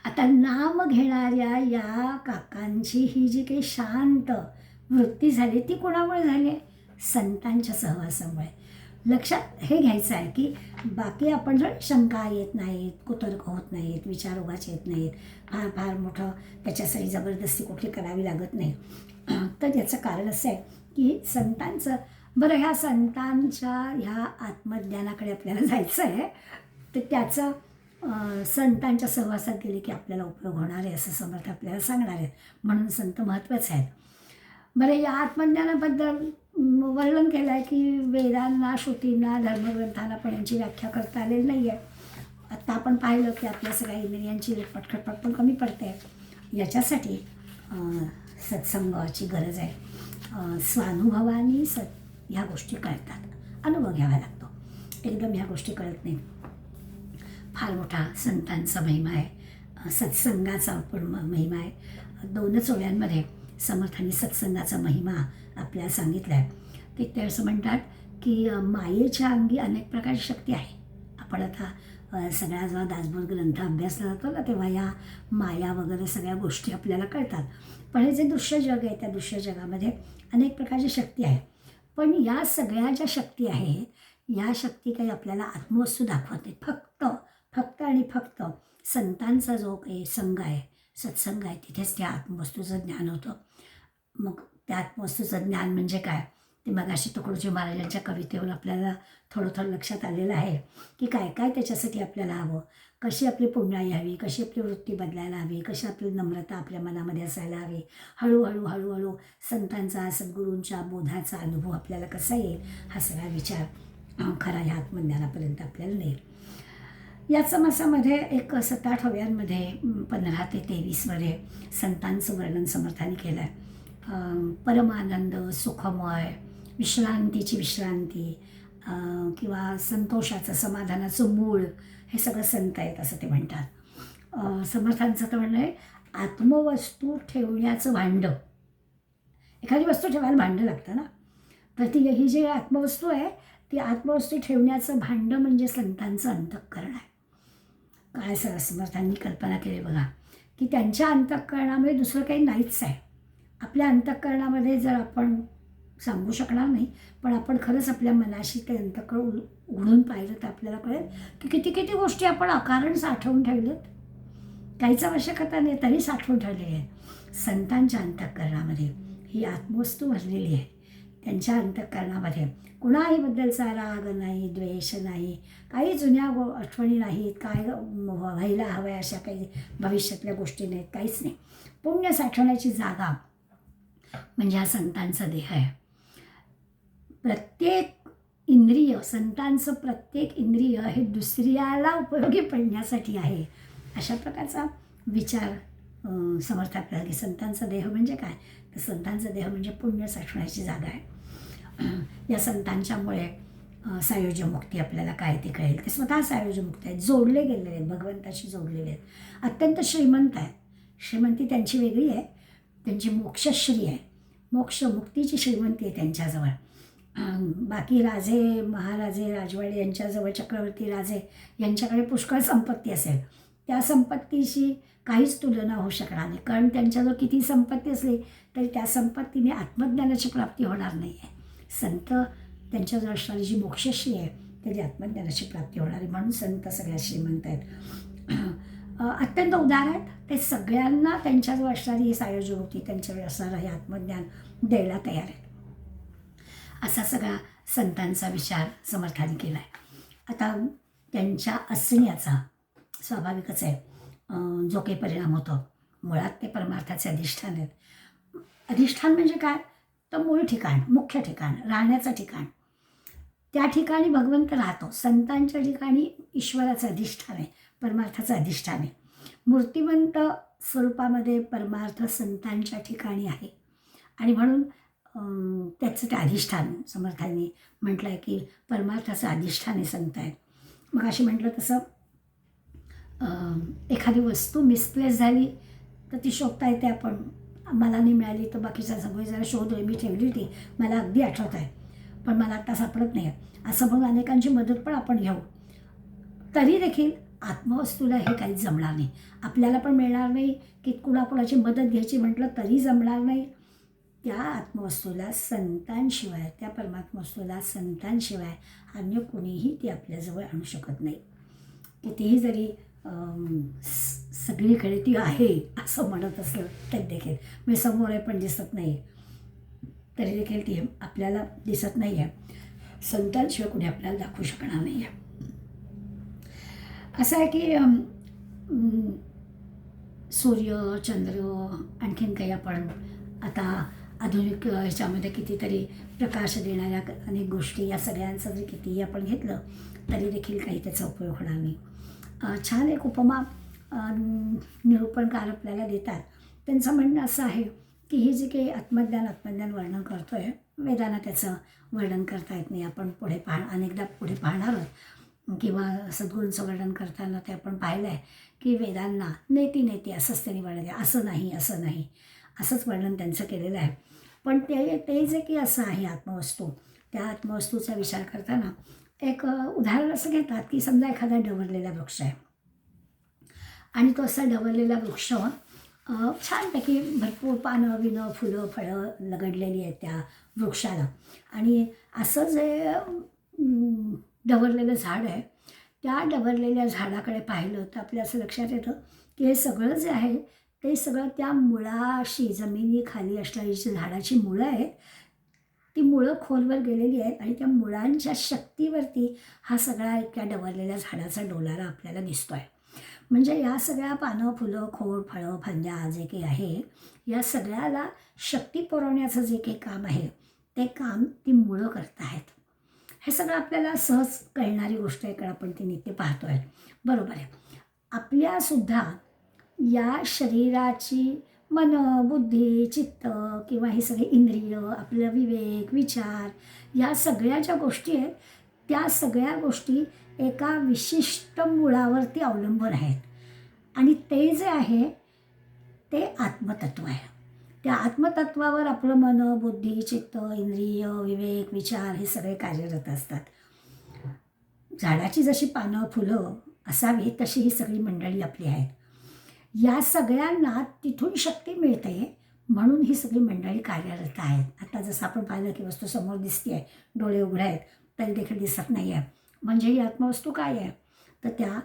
आता नाम घेणाऱ्या या काकांची ही जी काही शांत वृत्ती झाली ती कोणामुळे झाली. संतांच्या सहवासामुळे. लक्षात हे घ्यायचं आहे की बाकी आपण जर शंका येत नाहीत कुतर्क होत नाहीत विचार उगाच येत नाहीत फार मोठं त्याच्यासाठी जबरदस्ती कुठली करावी लागत नाही. तर याचं कारण असं आहे की संतांचं बरं ह्या संतांच्या ह्या आत्मज्ञानाकडे आपल्याला जायचं आहे तर त्याचं संतांच्या सहवासात गेले की आपल्याला उपयोग होणार आहे असं समर्थ आपल्याला सांगणार आहेत. म्हणून संत महत्त्वाचे आहेत. बरं या आत्मज्ञानाबद्दल वर्णन केलं आहे की वेदांना श्रुतींना धर्मग्रंथांना पण यांची व्याख्या करता आलेली नाही आहे. आत्ता आपण पाहिलं की आपल्या सगळ्या इंद्रियांची खटपट पण कमी पडते. याच्यासाठी सत्संगाची गरज आहे. स्वानुभवानी ह्या गोष्टी कळतात. अनुभव घ्यावा लागतो. एकदम ह्या गोष्टी कळत नाहीत. फार मोठा संतांचा महिमा आहे. सत्संगाचा पण महिमा आहे. 2च ओव्यांमध्ये समर्थांनी सत्संगाचा महिमा आपल्याला सांगितला आहे. की ते असं म्हणतात की मायेच्या अंगी अनेक प्रकारची शक्ती आहे. आपण आता सगळ्या जेव्हा दासबोध ग्रंथ अभ्यासला जातो ना, तेव्हा या माया वगैरे सगळ्या गोष्टी आपल्याला कळतात. पण हे जे दृश्य जग आहे, त्या दृश्य जगामध्ये अनेक प्रकारची शक्ती आहे. पण या सगळ्या ज्या शक्ती आहेत, या शक्ती काही आपल्याला आत्मवस्तू दाखवत नाहीत. फक्त आणि फक्त संतांचा जो काही संघ आहे, सत्संग आहे, तिथेच त्या आत्मवस्तूचं ज्ञान होतं. मग त्या आत्मवस्तूचं ज्ञान म्हणजे काय, ते मगाशी तुकडोजी महाराजांच्या कवितेवर आपल्याला थोडं लक्षात आलेलं आहे की काय काय त्याच्यासाठी आपल्याला हवं. कशी आपली पुण्याई हवी, कशी आपली वृत्ती बदलायला हवी, कशी आपली नम्रता आपल्या मनामध्ये असायला हवी. हळूहळू संतांचा, सद्गुरूंच्या बोधाचा अनुभव आपल्याला कसा येईल, हा सगळा विचार खरा ह्या आत्मज्ञानापर्यंत आपल्याला नेईल. या समासामध्ये एक 7-8 ओव्यांमध्ये 15 ते 23 संतांचं वर्णन समर्थांनी केलं आहे. परमानंद, सुखमय, विश्रांतीची विश्रांती किंवा संतोषाचं, समाधानाचं मूळ, हे सगळं संत आहेत असं ते म्हणतात. समर्थांचं तर म्हणणं आहे, आत्मवस्तू ठेवण्याचं भांडं. एखादी वस्तू ठेवायला भांडं लागतं ना, तर ही जी आत्मवस्तू आहे, ती आत्मवस्तू ठेवण्याचं भांडं म्हणजे संतांचं अंतःकरण आहे. काय समर्थांनी कल्पना केली बघा, की त्यांच्या अंतःकरणामध्ये दुसरं काही नाहीच आहे. आपल्या अंतःकरणामध्ये जर आपण सांगू शकणार नाही, पण आपण खरंच आपल्या मनाशी ते अंतःकरण उघडून पाहिलं तर आपल्याला कळेल की किती गोष्टी आपण अकारण साठवून ठेवलेत. काहीच आवश्यकता नाही तरी साठवून ठेवलेली आहे. संतांच्या अंतःकरणामध्ये ही आत्मवस्तू भरलेली आहे. त्यांच्या अंतःकरणामध्ये कुणाहीबद्दलचा राग नाही, द्वेष नाही, काही जुन्या आठवणी नाहीत, काय व्हायला हव्या अशा काही भविष्यातल्या गोष्टी नाहीत, काहीच नाही. पुण्य साठवण्याची जागा म्हणजे हा संतांचा देह आहे. प्रत्येक इंद्रिय, संतांचं प्रत्येक इंद्रिय हे दुसऱ्याला उपयोगी पडण्यासाठी आहे, अशा प्रकारचा विचार समर्थ आपल्याला की संतांचा देह म्हणजे काय, तर संतांचा देह म्हणजे पुण्य साठवण्याची जागा आहे. या संतांच्यामुळे सायुज्य मुक्ती आपल्याला काय ते कळेल. ते स्वतः सायुज्य मुक्ती आहेत, जोडले गेलेले आहेत, भगवंताशी जोडलेले आहेत, अत्यंत श्रीमंत आहेत. श्रीमंती त्यांची वेगळी आहे, त्यांची मोक्षश्री आहे, मोक्ष मुक्तीची श्रीमंती आहे त्यांच्याजवळ. बाकी राजे, महाराजे, राजवाडे यांच्याजवळ, चक्रवर्ती राजे यांच्याकडे पुष्कळ संपत्ती असेल, त्या संपत्तीशी काहीच तुलना होऊ शकणार नाही. कारण त्यांच्याजवळ किती संपत्ती असली तरी त्या संपत्तीने आत्मज्ञानाची प्राप्ती होणार नाही आहे. संत त्यांच्याजवळ असणारी जी मोक्षश्री आहे त्याची आत्मज्ञानाची प्राप्ती होणार आहे. म्हणून संत सगळ्यात श्रीमंत आहेत, अत्यंत उदार आहेत. ते सगळ्यांना त्यांच्याजवळ असणारी ही सायुज्यमुक्ती, त्यांच्याजवळ असणारं हे आत्मज्ञान द्यायला तयार आहेत. असा सगळा संतांचा विचार समर्थांनी केला आहे. आता त्यांच्या असण्याचा स्वाभाविकच आहे जो काही परिणाम होतो, मुळात ते परमार्थाचे अधिष्ठान आहेत. अधिष्ठान म्हणजे काय, तर मूळ ठिकाण, मुख्य ठिकाण, राहण्याचं ठिकाण. त्या ठिकाणी भगवंत राहतो. संतांच्या ठिकाणी ईश्वराचं अधिष्ठान आहे, परमार्थाचं अधिष्ठान आहे. मूर्तिमंत स्वरूपामध्ये परमार्थ संतांच्या ठिकाणी आहे आणि म्हणून त्याचं ते अधिष्ठान समर्थांनी म्हटलं आहे की परमार्थाचं अधिष्ठान हे संत आहेत. मग अशी म्हटलं तसं एखादी वस्तू मिसप्लेस झाली तर ती शोधता येते. आपण मला नाही मिळाली तर बाकीच्या सगळे जरा शोधले, मी ठेवली होती, मला अगदी आठवत आहे पण मला आत्ता सापडत नाही आहे, असं म्हणून अनेकांची मदत पण आपण घेऊ. तरी देखील आत्मवस्तूला हे काही जमणार नाही, आपल्याला पण मिळणार नाही की कुणाकुणाची मदत घ्यायची म्हटलं तरी जमणार नाही. त्या आत्मवस्तूला संतांशिवाय, त्या परमात्मवस्तूला संतांशिवाय अन्य कोणीही ती आपल्याजवळ आणू शकत नाही. कितीही जरी सगळीकडे ती आहे असं म्हणत असलं तरी देखील, मी समोर आहे पण दिसत नाही, तरी देखील ती आपल्याला दिसत नाही आहे, संतांशिवाय कोणी आपल्याला दाखवू शकणार नाही आहे. असं आहे की सूर्य, चंद्र, आणखीन काही आपण आता आधुनिक ह्याच्यामध्ये कितीतरी प्रकाश देणाऱ्या अनेक गोष्टी, या सगळ्यांचं जर कितीही आपण घेतलं तरी देखील काही त्याचा उपयोग होणार नाही. छान एक उपमा निरूपणकार आपल्याला देतात. त्यांचं म्हणणं असं आहे की हे जे काही आत्मज्ञान वर्णन करतो आहे, वेदांना त्याचं वर्णन करता येत नाही. आपण पुढे अनेकदा पुढे पाहणार आहोत. किंवा सद्गुरूंचं वर्णन करताना ते आपण पाहिलं आहे की वेदांना नेती नेती असंच त्यांनी वर्णन केलं, असं नाही असं नाही असंच वर्णन त्यांचं केलेलं आहे. पण ते जे की असं आहे आत्मवस्तू, त्या आत्मवस्तूचा विचार करताना एक उदाहरण असं घेतात की समजा एखादा डवरलेला वृक्ष आहे आणि तो असा डवरलेला वृक्ष छानपैकी भरपूर पानं विनं फुलं फळं लगडलेली आहेत त्या वृक्षाला, आणि असं जे डवरलेलं झाड आहे त्या डवरलेल्या झाडाकडे पाहिलं तर आपल्या असं लक्षात येतं की हे सगळं जे आहे ते सगळं त्या मुळाशी, जमिनीखाली असणारी जी झाडाची मुळं आहेत ती मुळं खोलवर गेलेली आहेत आणि त्या मुळांच्या शक्तीवरती हा सगळा त्या डवरलेल्या झाडाचा डोलारा आपल्याला दिसतो आहे. म्हणजे या सगळ्या पानं फुलं खोड फळं फांद्या जे काही आहे या सगळ्याला शक्ती पुरवण्याचं जे काही काम आहे ते काम ती मुळं करत आहेत. हे सगळं आपल्याला सहज कळणारी गोष्ट आहे, कारण आपण ती नित्य पाहतो आहे. बरोबर आहे. आपल्यासुद्धा या शरीराची मन बुद्धी चित्त किंवा ही सगळी इंद्रिय, आपलं विवेक विचार, या सगळ्या ज्या गोष्टी आहेत त्या सगळ्या गोष्टी एका विशिष्ट मुळावरती अवलंबून आहेत, आणि ते जे आहे ते आत्मतत्व आहे. त्या आत्मतत्वावर आपलं मन बुद्धी चित्त इंद्रिय विवेक विचार हे सगळे कार्यरत असतात. झाडाची जशी पानं फुलं असावी तशी ही सगळी मंडळी आपली आहेत. या सगळ्यांना तिथून शक्ती मिळते म्हणून ही सगळी मंडळी कार्यरत आहेत. आता जसं आपण पाहिलं की वस्तू समोर दिसते आहे, डोळे उघडे आहेत तरी देखील दिसत नाही आहे, म्हणजे ही आत्मवस्तू काय आहे तर त्या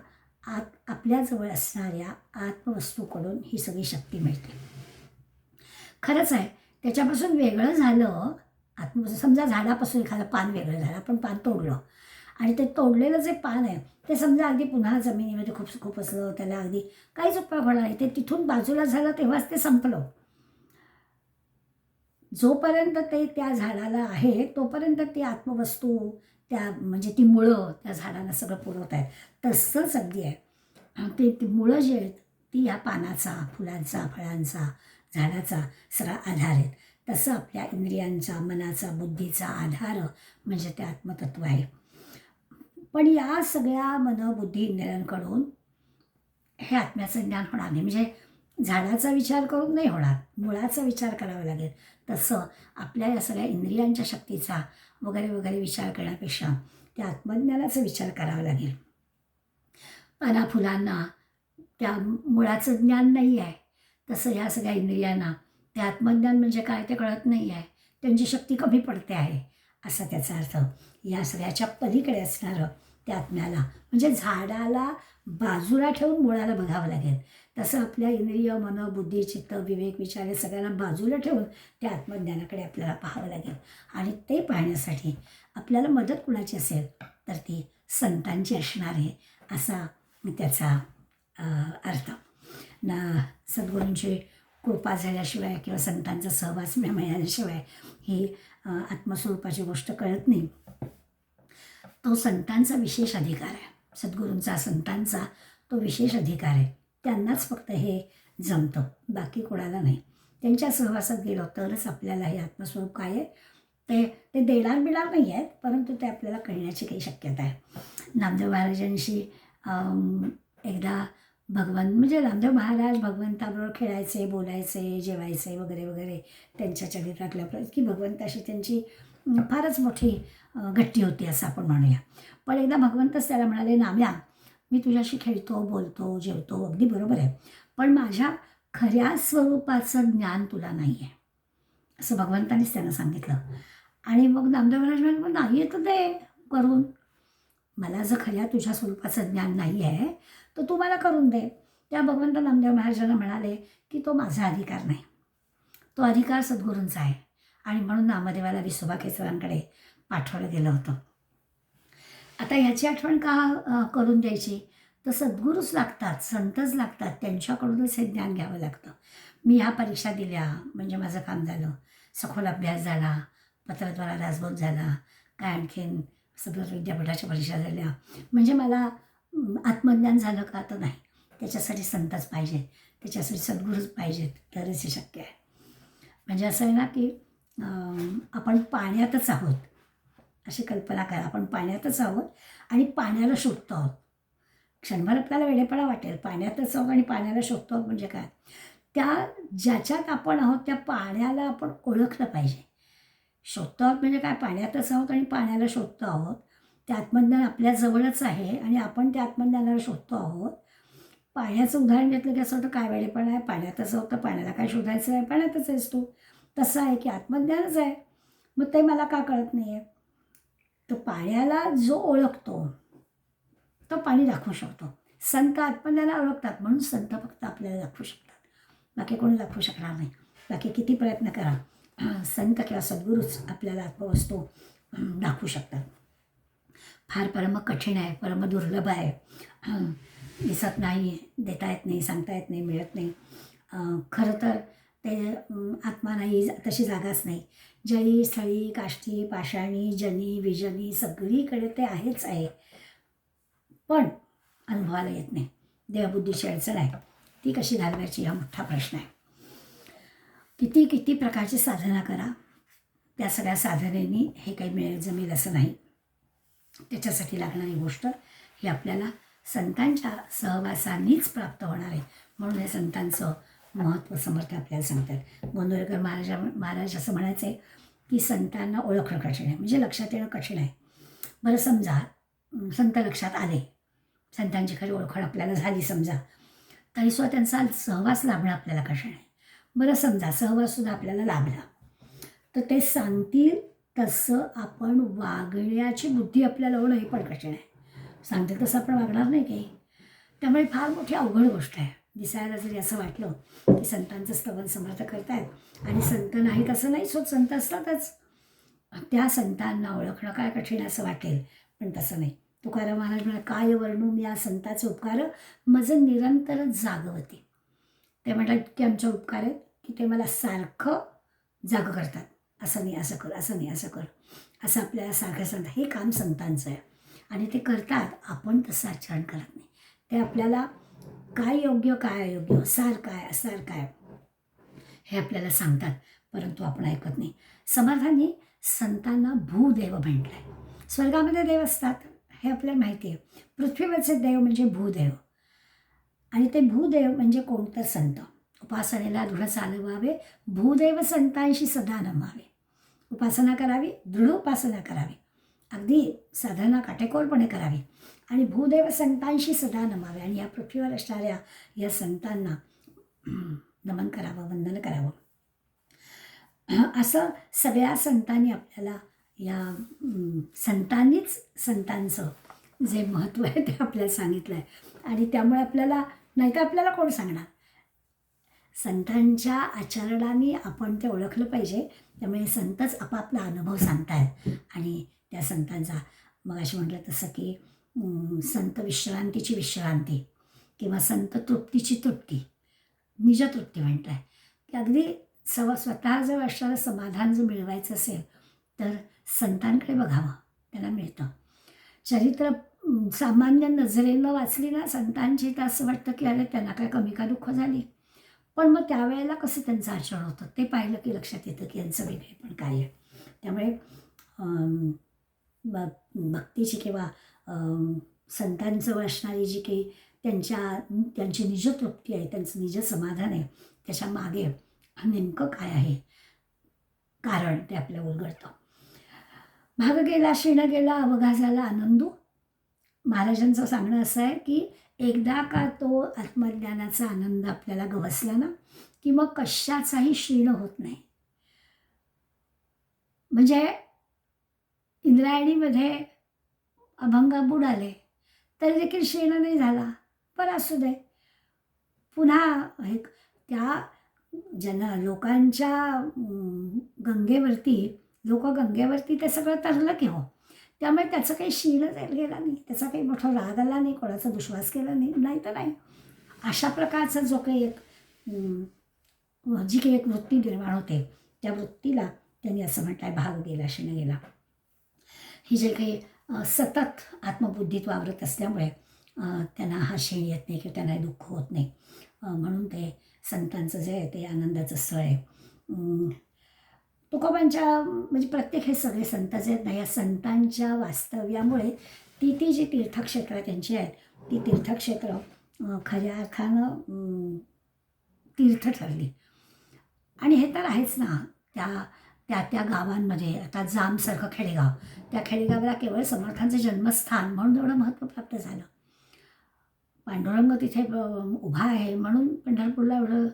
आपल्याजवळ असणाऱ्या आत्मवस्तूकडून ही सगळी शक्ती मिळते. खरंच आहे, त्याच्यापासून वेगळं झालं आत्मवस्तू, समजा झाडापासून एखादं पान वेगळं झालं, आपण पान तोडलं आणि ते तोडलेलं जे पान आहे ते समजा अगदी पुन्हा जमिनीमध्ये खूप असलं, त्याला अगदी काहीच उपयोग होणार नाही, ते तिथून बाजूला झालं तेव्हाच ते संपलं. जोपर्यंत ते त्या झाडाला आहे तोपर्यंत ती आत्मवस्तू त्या म्हणजे ती मुळं त्या झाडाला सगळं पुरवत आहेत. तसंच अगदी आहे ते मुळं जे आहेत ती ह्या पानाचा फुलांचा फळांचा झाडाचा सगळा आधार आहेत. तसं आपल्या इंद्रियांचा मनाचा बुद्धीचा आधार म्हणजे ते आत्मतत्व आहे. पण या सगळ्या मन बुद्धी इंद्रियांकडून हे आत्म्याचं ज्ञान होणार नाही, म्हणजे झाडाचा विचार करून नाही होणार, मुळाचा विचार करावा लागेल. तसं आपल्या या सगळ्या इंद्रियांच्या शक्तीचा वगैरे वगैरे विचार करण्यापेक्षा त्या आत्मज्ञानाचा विचार करावा लागेल. पाना फुलांना त्या मुळाचं ज्ञान नाही आहे, तसं ह्या सगळ्या इंद्रियांना ते आत्मज्ञान म्हणजे काय ते कळत नाही आहे, त्यांची शक्ती कमी पडते आहे असा त्याचा अर्थ. या सगळ्याच्या पलीकडे असणारं त्या आत्म्याला म्हणजे झाडाला बाजूला ठेवून मुळाला बघावं लागेल. तसं आपल्या इंद्रिय मन बुद्धी चित्त विवेक विचार हे सगळ्यांना बाजूला ठेवून त्या आत्मज्ञानाकडे आपल्याला पाहावं लागेल. आणि ते पाहण्यासाठी आपल्याला मदत कुणाची असेल तर ती संतांची असणार आहे असा त्याचा अर्थ. सद्गुरूंची कृपा झाल्याशिवाय किंवा संतांचा सहवास मिळाल्याशिवाय ही आत्मस्वरूपाची गोष्ट कळत नाही. तो संतांचा विशेष अधिकार आहे, सद्गुरूंचा संतांचा तो विशेष अधिकार आहे. त्यांनाच फक्त हे जमतं, बाकी कोणाला नाही. त्यांच्या सहवासात गेलो तरच आपल्याला हे आत्मस्वरूप काय आहे ते देणार मिळणार नाही आहेत, परंतु ते आपल्याला कळण्याची काही शक्यता आहे. नामदेव महाराजांशी एकदा म्हणजे नामदेव महाराज भगवंताबरोबर खेळायचे बोलायचे जेवायचे वगैरे वगैरे, त्यांच्या चरित्रातल्या की भगवंताशी त्यांची फारच मोठी गट्टी होती असं आपण म्हणूया. पण एकदा भगवंतच त्याला म्हणाले, नाम्या मी तुझ्याशी खेळतो बोलतो जेवतो अगदी बरोबर आहे, पण माझ्या खऱ्या स्वरूपाचं ज्ञान तुला नाही आहे असं भगवंतानीच त्यांना सांगितलं. आणि मग नामदेव महाराज म्हणाले, नाही आहे तर दे करून, मला जर खऱ्या तुझ्या स्वरूपाचं ज्ञान नाही आहे तर तू मला करून दे. त्या भगवंत नामदेव महाराजांना म्हणाले की तो माझा अधिकार नाही, तो अधिकार सद्गुरूंचा आहे. आणि म्हणून नामदेवाला विसोबा केसरांकडे पाठवलं गेलं होतं. आता ह्याची आठवण का करून द्यायची तर सद्गुरूच लागतात, संतच लागतात, त्यांच्याकडूनच हे ज्ञान घ्यावं लागतं. मी ह्या परीक्षा दिल्या म्हणजे माझं काम झालं, सखोल अभ्यास झाला, पत्रद्वारा राजबोध झाला, काय आणखीन सगळं विद्यापीठाच्या परीक्षा झाल्या म्हणजे मला आत्मज्ञान झालं का तर नाही. त्याच्यासाठी संतच पाहिजेत, त्याच्यासाठी सद्गुरूच पाहिजेत तरच हे शक्य आहे. म्हणजे असं आहे ना की आपण पाण्यातच आहोत अशी कल्पना करा. आपण पाण्यातच आहोत आणि पाण्याला शोधतो आहोत. क्षणभर आपल्याला वेडेपणा वाटेल, पाण्यातच आहोत आणि पाण्याला शोधतो आहोत म्हणजे काय? त्या ज्याच्यात आपण आहोत त्या पाण्याला आपण ओळखलं पाहिजे. शोधतो आहोत म्हणजे काय? पाण्यातच आहोत आणि पाण्याला शोधतो आहोत. ते आत्मज्ञान आपल्याजवळच आहे आणि आपण त्या आत्मज्ञानाला शोधतो आहोत. पाण्याचं उदाहरण घेतलं की असं होतं काय वेडेपणा आहे, पाण्यातच आहोत तर पाण्याला काय शोधायचं आहे, पाण्यातच आहेस तू. तसं आहे की आत्मज्ञानच आहे, मग ते मला का कळत नाही आहे? तर पाण्याला जो ओळखतो तो पाणी दाखवू शकतो. संत आत्मज्ञानाला ओळखतात म्हणून संत फक्त आपल्याला दाखवू शकतात, बाकी कोणी दाखवू शकणार नाही. बाकी किती प्रयत्न करा, संत किंवा सद्गुरूच आपल्याला आत्मवस्तू दाखवू शकतात. फार परम कठीण आहे, परम दुर्लभ आहे, दिसत नाही, देता येत नाही, सांगता येत नाही, मिळत नाही. खरं तर ते आत्मा नाही, तशी जागाच नाही. जळी स्थळी काष्ठी पाषाणी जनी विजनी सगळीकडे ते आहेच आहे, पण अनुभवाला येत नाही. देहबुद्धीची अडचण आहे, ती कशी घालवायची हा मोठा प्रश्न आहे. किती किती प्रकारची साधना करा, त्या सगळ्या साधनेनी हे काही मिळेल जमेल असं नाही. त्याच्यासाठी लागणारी गोष्ट ही आपल्याला संतांच्या सहवासानेच प्राप्त होणार आहे. म्हणून हे संतांचं महत्त्व समर्थ आपल्याला सांगतात. गोंदवलेकर महाराज असं म्हणायचे की संतांना ओळखणं कठीण आहे, म्हणजे लक्षात येणं कठीण आहे. बरं समजा संत लक्षात आले, संतांची खरी ओळख आपल्याला झाली समजा, तरीसुद्धा त्यांचा सहवास लाभणं आपल्याला कठीण आहे. बरं समजा सहवाससुद्धा आपल्याला लाभला, तर ते सांगतील तसं आपण वागण्याची बुद्धी आपल्याला होणं हे पण कठीण आहे. सांगतील तसं आपण वागणार नाही काही. त्यामुळे फार मोठी अवघड गोष्ट आहे. दिसायला जरी असं वाटलं की संतांचं स्तवन समर्थ करतायत आणि संत नाहीत असं नाही, सो संत असतातच, त्या संतांना ओळखणं काय कठीण असं वाटेल, पण तसं नाही. तुकाराम महाराज म्हणा, काय वर्णू मी या संताचे उपकार मज निरंतर जागवते. ते म्हणतात की आमचे उपकार आहेत की ते मला सारखं जाग करतात. असं नाही असं कर, असं नाही असं कर, असं आपल्याला सारखं सांगतात. हे काम संतांचं आहे आणि ते करतात, आपण तसं आचरण करत नाही. ते आपल्याला काय योग्य काय अयोग्य, सार काय असार काय हे आपल्याला सांगतात, परंतु आपण ऐकत नाही. समर्थांनी संतांना भूदेव म्हटलं आहे. स्वर्गामध्ये देव असतात हे आपल्याला माहिती आहे. पृथ्वीवरचे देव म्हणजे भूदेव, आणि ते भूदेव म्हणजे कोणतं? संत. उपासनेला दृढ चालवावे, भूदेव संतांशी सदा नमावे. उपासना करावी, दृढ उपासना करावी, अगदी साधना काटेकोरपणे करावी आणि भूदेव संतांशी सदा नमावे. आणि या पृथ्वीवर असणाऱ्या या संतांना नमन करावं, वंदन करावं. असं सगळ्या संतांनी आपल्याला, या संतांनीच संतांचं जे महत्त्व आहे ते आपल्याला सांगितलं आहे. आणि त्यामुळे आपल्याला, नाही तर आपल्याला कोण सांगणार? संतांच्या आचरणाने आपण ते ओळखलं पाहिजे. त्यामुळे संतच आपापला अनुभव सांगतायत आणि त्या संतांचा, मग अशी म्हटलं तसं की संत विश्रांतीची विश्रांती किंवा संत तृप्तीची तृप्ती, निजतृप्ती म्हणत आहे की अगदी स्वतः जर असणारं समाधान जर मिळवायचं असेल तर संतांकडे बघावं, त्यांना मिळतं. चरित्र सामान्य नजरेनं वाचली ना संतांची, तर असं वाटतं की अरे त्यांना काय कमी का दुःख झाली, पण मग त्यावेळेला कसं त्यांचं आचरण होतं ते पाहिलं की लक्षात येतं की यांचं वेगळेपण काय आहे. त्यामुळे भक्तीची किंवा संतांचं असणारी जी काही त्यांची निजतृप्ती आहे, त्यांचं निज समाधान आहे, त्याच्या मागे नेमकं काय आहे कारण ते आपल्याला उलगडतं. भाग गेला क्षीण गेला अवघा झाला आनंदू. महाराजांचं सांगणं असं आहे की एकदा का तो आत्मज्ञानाचा आनंद आपल्याला गवसला ना की मग कशाचाही क्षीण होत नाही. म्हणजे इंद्रायणीमध्ये अभंग बुडाले तरी देखील क्षीण नाही झाला, पण असू दे, पुन्हा हे त्या लोकांच्या गंगेवरती ते सगळं तरलं की हो. त्यामुळे त्याचं काही क्षीण गेला नाही, त्याचा काही मोठा राग आला नाही, कोणाचा दुश्वास केला नाही, नाही तर नाही. अशा प्रकारचा जो काही एक जी काही एक वृत्ती निर्माण होते, त्या वृत्तीला त्यांनी असं म्हटलं आहे भाग गेला क्षीण गेला. ही जे काही सतत आत्मबुद्धीत वावरत असल्यामुळे त्यांना हा क्षीण येत नाही किंवा त्यांना दुःख होत नाही. म्हणून ते संतांचं जे आहे ते आनंदाचं स्थळ आहे. तुकोबांच्या म्हणजे प्रत्येक हे सगळे संत जे आहेत ना, या संतांच्या वास्तव्यामुळे ती जी तीर्थक्षेत्र त्यांची आहेत ती तीर्थक्षेत्र खऱ्या अर्थानं तीर्थ ठरली. आणि हे तर आहेच ना, त्या त्या त्या गावांमध्ये आता जामसारखं खेडेगाव, त्या खेडेगावाला केवळ समर्थांचं जन्मस्थान म्हणून एवढं महत्त्व प्राप्त झालं. पांडुरंग तिथे उभा आहे म्हणून पंढरपूरला एवढं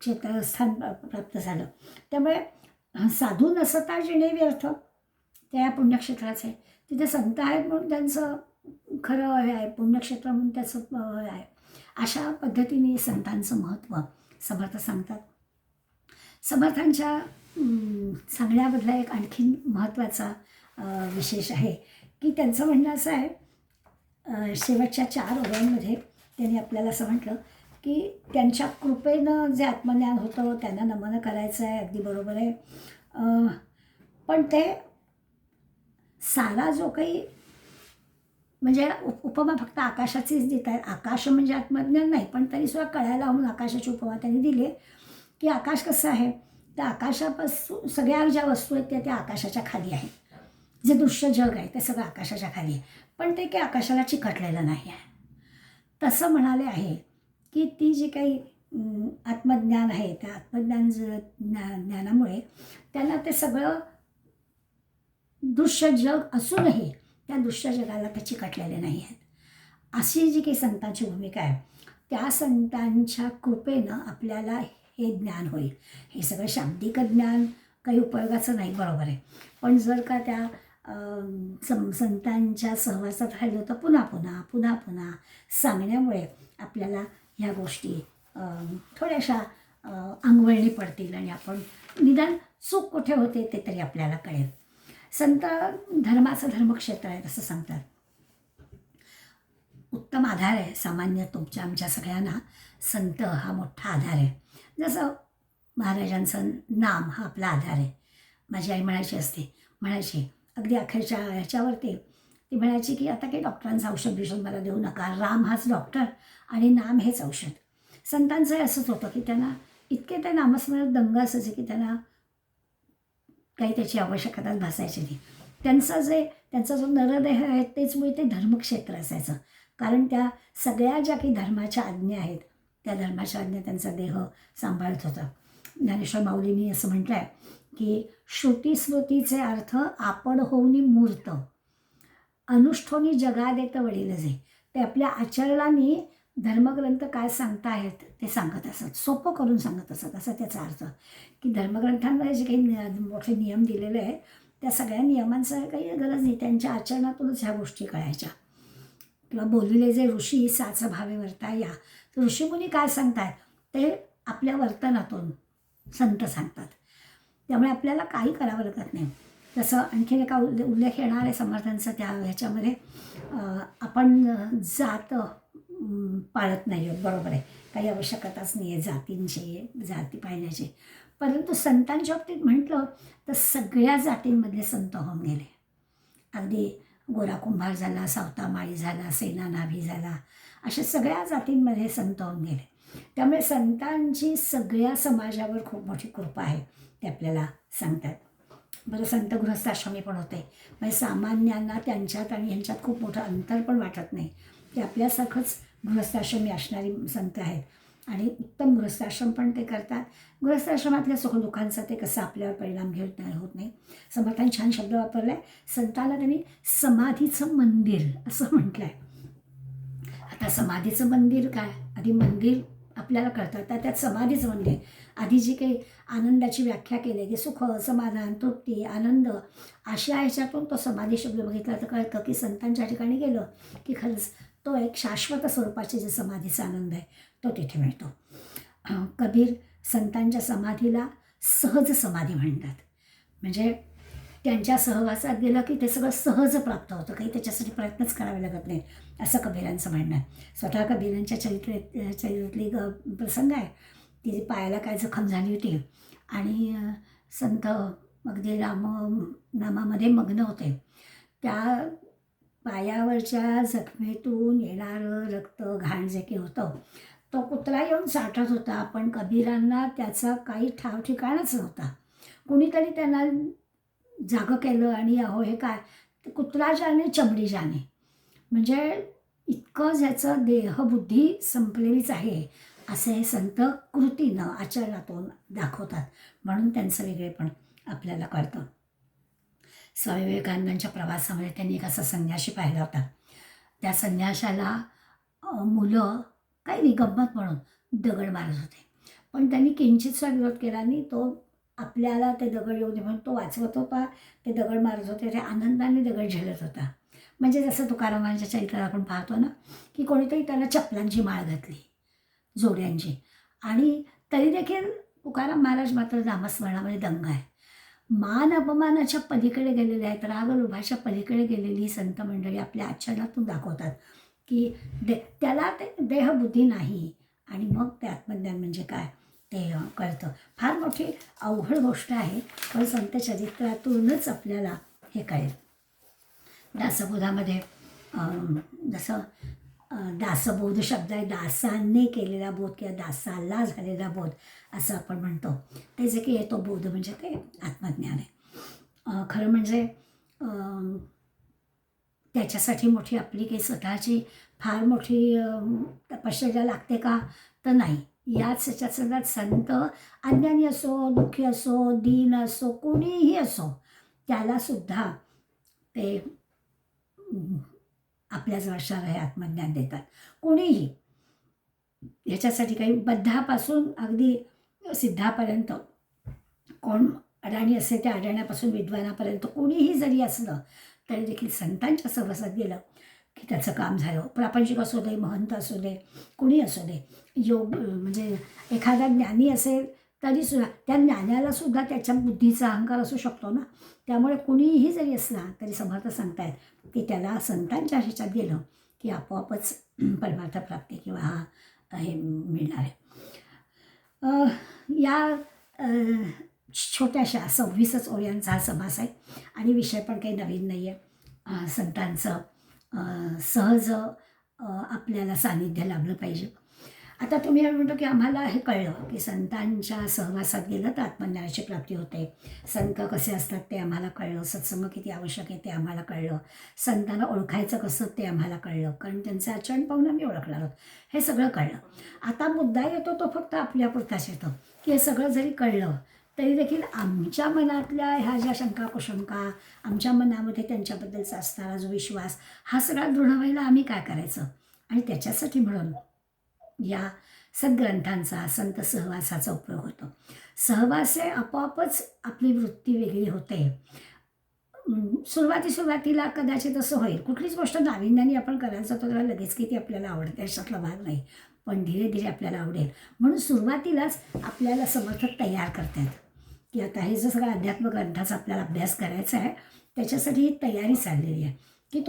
क्षेत्रस्थान प्राप्त झालं. त्यामुळे साधू नसता जिणे व्यर्थ त्या या पुण्यक्षेत्राचे, तिथे संत आहेत म्हणून त्यांचं खरं हे आहे, पुण्यक्षेत्र म्हणून त्याचं हे आहे. अशा पद्धतीने संतांचं महत्त्व समर्थ सांगतात. समर्थांच्या सांगण्यामधला एक आणखीन महत्त्वाचा विशेष आहे की त्यांचं म्हणणं असं आहे, शेवटच्या 4 ओव्यांमध्ये त्यांनी आपल्याला असं म्हटलं की त्यांच्या कृपेनं जे आत्मज्ञान होतं त्यांना नमन करायचं आहे, अगदी बरोबर आहे. पण ते सारा जो काही म्हणजे उपमा फक्त आकाशाचीच देत आहे. आकाश म्हणजे आत्मज्ञान नाही, पण तरीसुद्धा कळायला म्हणून आकाशाची उपमा त्यांनी दिली की आकाश कसं आहे, त्या आकाशापासून सगळ्या ज्या वस्तू आहेत त्या आकाशाच्या खाली आहेत. जे दृश्य जग आहे ते सगळं आकाशाच्या खाली आहे, पण ते काही आकाशाला चिकटलेलं नाही आहे. तसं म्हणाले आहे की ती जी काही आत्मज्ञान आहे त्या आत्मज्ञान ज्ञानामुळे त्यांना ते सगळं दृश्य जग असूनही त्या दृश्य जगाला ते चिकटलेले नाही आहेत. अशी जी काही संतांची भूमिका आहे, त्या संतांच्या कृपेनं आपल्याला हे ज्ञान होईल. हे सगळं शाब्दिक ज्ञान काही उपयोगाचं नाही, बरोबर आहे, पण जर का त्या संतांच्या सहवासात राहिलो तर पुन्हा पुन्हा पुन्हा पुन्हा सांगण्यामुळे आपल्याला ह्या गोष्टी थोड्याशा अंगवळणी पडतील आणि आपण निदान चूक कुठे होते ते तरी आपल्याला कळेल. संत धर्माचं धर्मक्षेत्र आहे असं सांगतात. उत्तम आधार आहे सामान्य तुमच्या आमच्या सगळ्यांना. संत हा मोठा आधार आहे. जसं महाराजांचं नाम हा आपला आधार आहे. माझी आई म्हणायची अगदी अखेरच्या ह्याच्यावरती ती म्हणायची की आता काही डॉक्टरांचं औषध मला देऊ नका, राम हाच डॉक्टर आणि नाम हेच औषध. संतांचं असंच होतं की त्यांना इतके ते नामस्मरण दंग असायचे की त्यांना काही त्याची आवश्यकताच भासायची नाही. त्यांचा जो नरदेह आहे तेच मुळे ते धर्मक्षेत्र असायचं, कारण त्या सगळ्या ज्या काही धर्माच्या आज्ञा आहेत त्या धर्माच्या आज्ञा त्यांचा देह सांभाळत होता. ज्ञानेश्वर माऊलींनी असं म्हटलं आहे की श्रुतीस्मृतीचे अर्थ आपण होऊनी मूर्त, अनुष्ठोनी जगा देत वडील जे. ते आपल्या आचरणाने धर्मग्रंथ काय सांगतायत ते सांगत असत, सोपं करून सांगत असत, असा त्याचा अर्थ. की धर्मग्रंथांमध्ये जे काही मोठे नियम दिलेले आहेत त्या सगळ्या नियमांचं काही गरज नाही, त्यांच्या आचरणातूनच ह्या गोष्टी कळायच्या. किंवा बोललेले जे ऋषी साच भावे वर्ता या, ऋषीमुनी काय सांगतात ते आपल्या वर्तनातून संत सांगतात. त्यामुळे आपल्याला काही करावं लागत नाही. तसं आणखीन एका उल्लेख येणार आहे समर्थांचा त्या ह्याच्यामध्ये. आपण जात पाळत नाही आहोत, बरोबर आहे, काही आवश्यकताच नाही आहे जाती पाळण्याची. परंतु संतांच्या बाबतीत म्हटलं तर सगळ्या जातींमधले संत होऊन गेले. अगदी गोरा कुंभार झाला, सावता माळी झाला, सेना नाभी झाला, अशा सगळ्या जातींमध्ये संत होऊन गेले. त्यामुळे संतांची सगळ्या समाजावर खूप मोठी कृपा आहे ते आपल्याला सांगतात. बरं, संत गृहस्थाश्रमी पण होते, म्हणजे सामान्यांना त्यांच्यात आणि ह्यांच्यात खूप मोठं अंतर पण वाटत नाही. ते आपल्यासारखंच गृहस्थाश्रमी असणारी संत आहेत आणि उत्तम गृहस्थाश्रम पण ते करतात. गृहस्थाश्रमातल्या सुखदुःखांचा ते कसं आपल्यावर परिणाम होत नाही. समर्थांनी छान शब्द वापरला आहे. संतांना त्यांनी समाधीचं मंदिर असं म्हटलं आहे. आता समाधीचं मंदिर काय, आधी मंदिर आपल्याला कळतं, तर त्यात समाधीचं मंदिर. आधी जी काही आनंदाची व्याख्या केली की सुख, समाधान, तृप्ती, आनंद, अशा ह्याच्यातून तो समाधी शब्द बघितला तर कळतं की संतांच्या ठिकाणी गेलं की खरंच तो एक शाश्वत स्वरूपाचे जे समाधीचा आनंद आहे तो तिथे मिळतो. कबीर संतांच्या समाधीला सहज समाधी म्हणतात, म्हणजे त्यांच्या सहवासात गेलं की ते सगळं सहज प्राप्त होतं, काही त्याच्यासाठी प्रयत्नच करावे लागत नाही, असं कबीरांचं म्हणणं आहे. स्वतः कबीरांच्या चरित्रातली प्रसंग आहे ती पायाला काय जखम झाली होती आणि संत अगदी नामामध्ये मग्न होते. त्या पायावरच्या जखमेतून येणारं रक्त घाण जे काही होतं तो कुत्रा येऊन चाटत होता, पण कबीरांना त्याचा काही ठाव ठिकाणच नव्हता. कोणीतरी त्यांना जागं केलं आणि अहो हे काय, कुत्रा जाणे चमडी जाणे, म्हणजे इतकं ज्याचं देहबुद्धी संपलेलीच आहे असे हे संत कृतीनं आचरणातून दाखवतात. म्हणून त्यांचं वेगळेपण आपल्याला कळतं. स्वामी विवेकानंदांच्या प्रवासामध्ये त्यांनी एक असा संन्याशी पाहिला होता. त्या संन्याशाला मुलं काही नाही गंमत म्हणून दगड मारत होते, पण त्यांनी किंचितसा विरोध केला नाही. तो आपल्याला ते दगड येऊ दे म्हणून तो वाचवत होता, ते दगड मारत होते, ते आनंदाने दगड झेलत होता. म्हणजे जसं तुकारामांच्या चरित्रात आपण पाहतो ना, की कोणीतरी त्याला चपलांची माळ घातली, जोड्यांची, आणि तरी देखील तुकाराम महाराज मात्र नामस्मरणामध्ये दंग आहे. मान अपमानाच्या पलीकडे गेलेले आहेत, राग लोभाच्या पलीकडे गेलेली संत मंडळी आपल्या आचरणातून दाखवतात की त्याला ते देहबुद्धी नाही, आणि मग ते आत्मज्ञान म्हणजे काय ते कळतं. फार मोठी अवघड गोष्ट आहे, पण संत चरित्रातूनच आपल्याला हे कळेल. दासबोधामध्ये जसं दासबोध शब्द आहे, दासाने केलेला बोध किंवा दासाला झालेला बोध असं आपण म्हणतो. ते जे की येतो बोध म्हणजे ते आत्मज्ञान आहे. खरं म्हणजे त्याच्यासाठी मोठी आपली काही स्वतःची फार मोठी तपश्चर्या लागते का, तर नाही. याच ह्याच्यात सगळ्यात संत अज्ञानी असो, दुःखी असो, दीन असो, कोणीही असो, त्यालासुद्धा ते आपल्याजवळ हे आत्मज्ञान देतात. कोणीही ह्याच्यासाठी काही बद्धापासून अगदी सिद्धापर्यंत, कोण अडाणी असेल त्या अडाण्यापासून विद्वानापर्यंत कोणीही जरी असलं तरी देखील संतांच्या सहवासात गेलं की त्याचं काम झालं. प्रापंचिक असू दे, महंत असू दे, कुणी असू दे, योग म्हणजे एखादा ज्ञानी असेल तरीसुद्धा त्या ज्ञानालासुद्धा त्याच्या बुद्धीचा अहंकार असू शकतो ना. त्यामुळे कुणीही जरी असला तरी समर्थ सांगतायत की त्याला संतांच्या ह्याच्यात गेलं की आपोआपच परमार्थ प्राप्ती किंवा हा हे मिळणार आहे. या छोट्याशा 26च ओळ्यांचा हा समास आहे आणि विषय पण काही नवीन नाही आहे. संतांचं सहज आपल्याला सानिध्य लाभलं पाहिजे. आता तुम्ही म्हणतो की आम्हाला हे कळलं की संतांच्या सहवासात गेलं तर आत्मज्ञानाची प्राप्ती होते, संत कसे असतात ते आम्हाला कळलं, सत्संग किती आवश्यक आहे ते आम्हाला कळलं, संतांना ओळखायचं कसं ते आम्हाला कळलं, कारण त्यांचं आचरण पाहून आम्ही ओळखणार आहोत, हे सगळं कळलं. आता मुद्दा येतो तो फक्त आपल्यापुरताच येतो की हे सगळं जरी कळलं तरी देखील आमच्या मनातल्या ह्या ज्या शंका कुशंका, आमच्या मनामध्ये त्यांच्याबद्दलचा असणारा जो विश्वास, हा सगळा दृढ व्हायला आम्ही काय करायचं. आणि त्याच्यासाठी म्हणून या सद्ग्रंथांचा, संत सहवासाचा उपयोग होतो. सहवासे आपोआपच आपली वृत्ती वेगळी होते. सुरुवातीला कदाचित असं होईल, कुठलीच गोष्ट नाविन्याने आपण करायचं तर त्याला लगेच किती आपल्याला आवडते अशातला भाग नाही, पण धीरे धीरे आपल्याला आवडेल. म्हणून सुरुवातीलाच आपल्याला समर्थक तयार करतात की आता हे जर सगळं अध्यात्म ग्रंथाचा आपल्याला अभ्यास करायचा आहे, त्याच्यासाठी ही तयारी चाललेली आहे की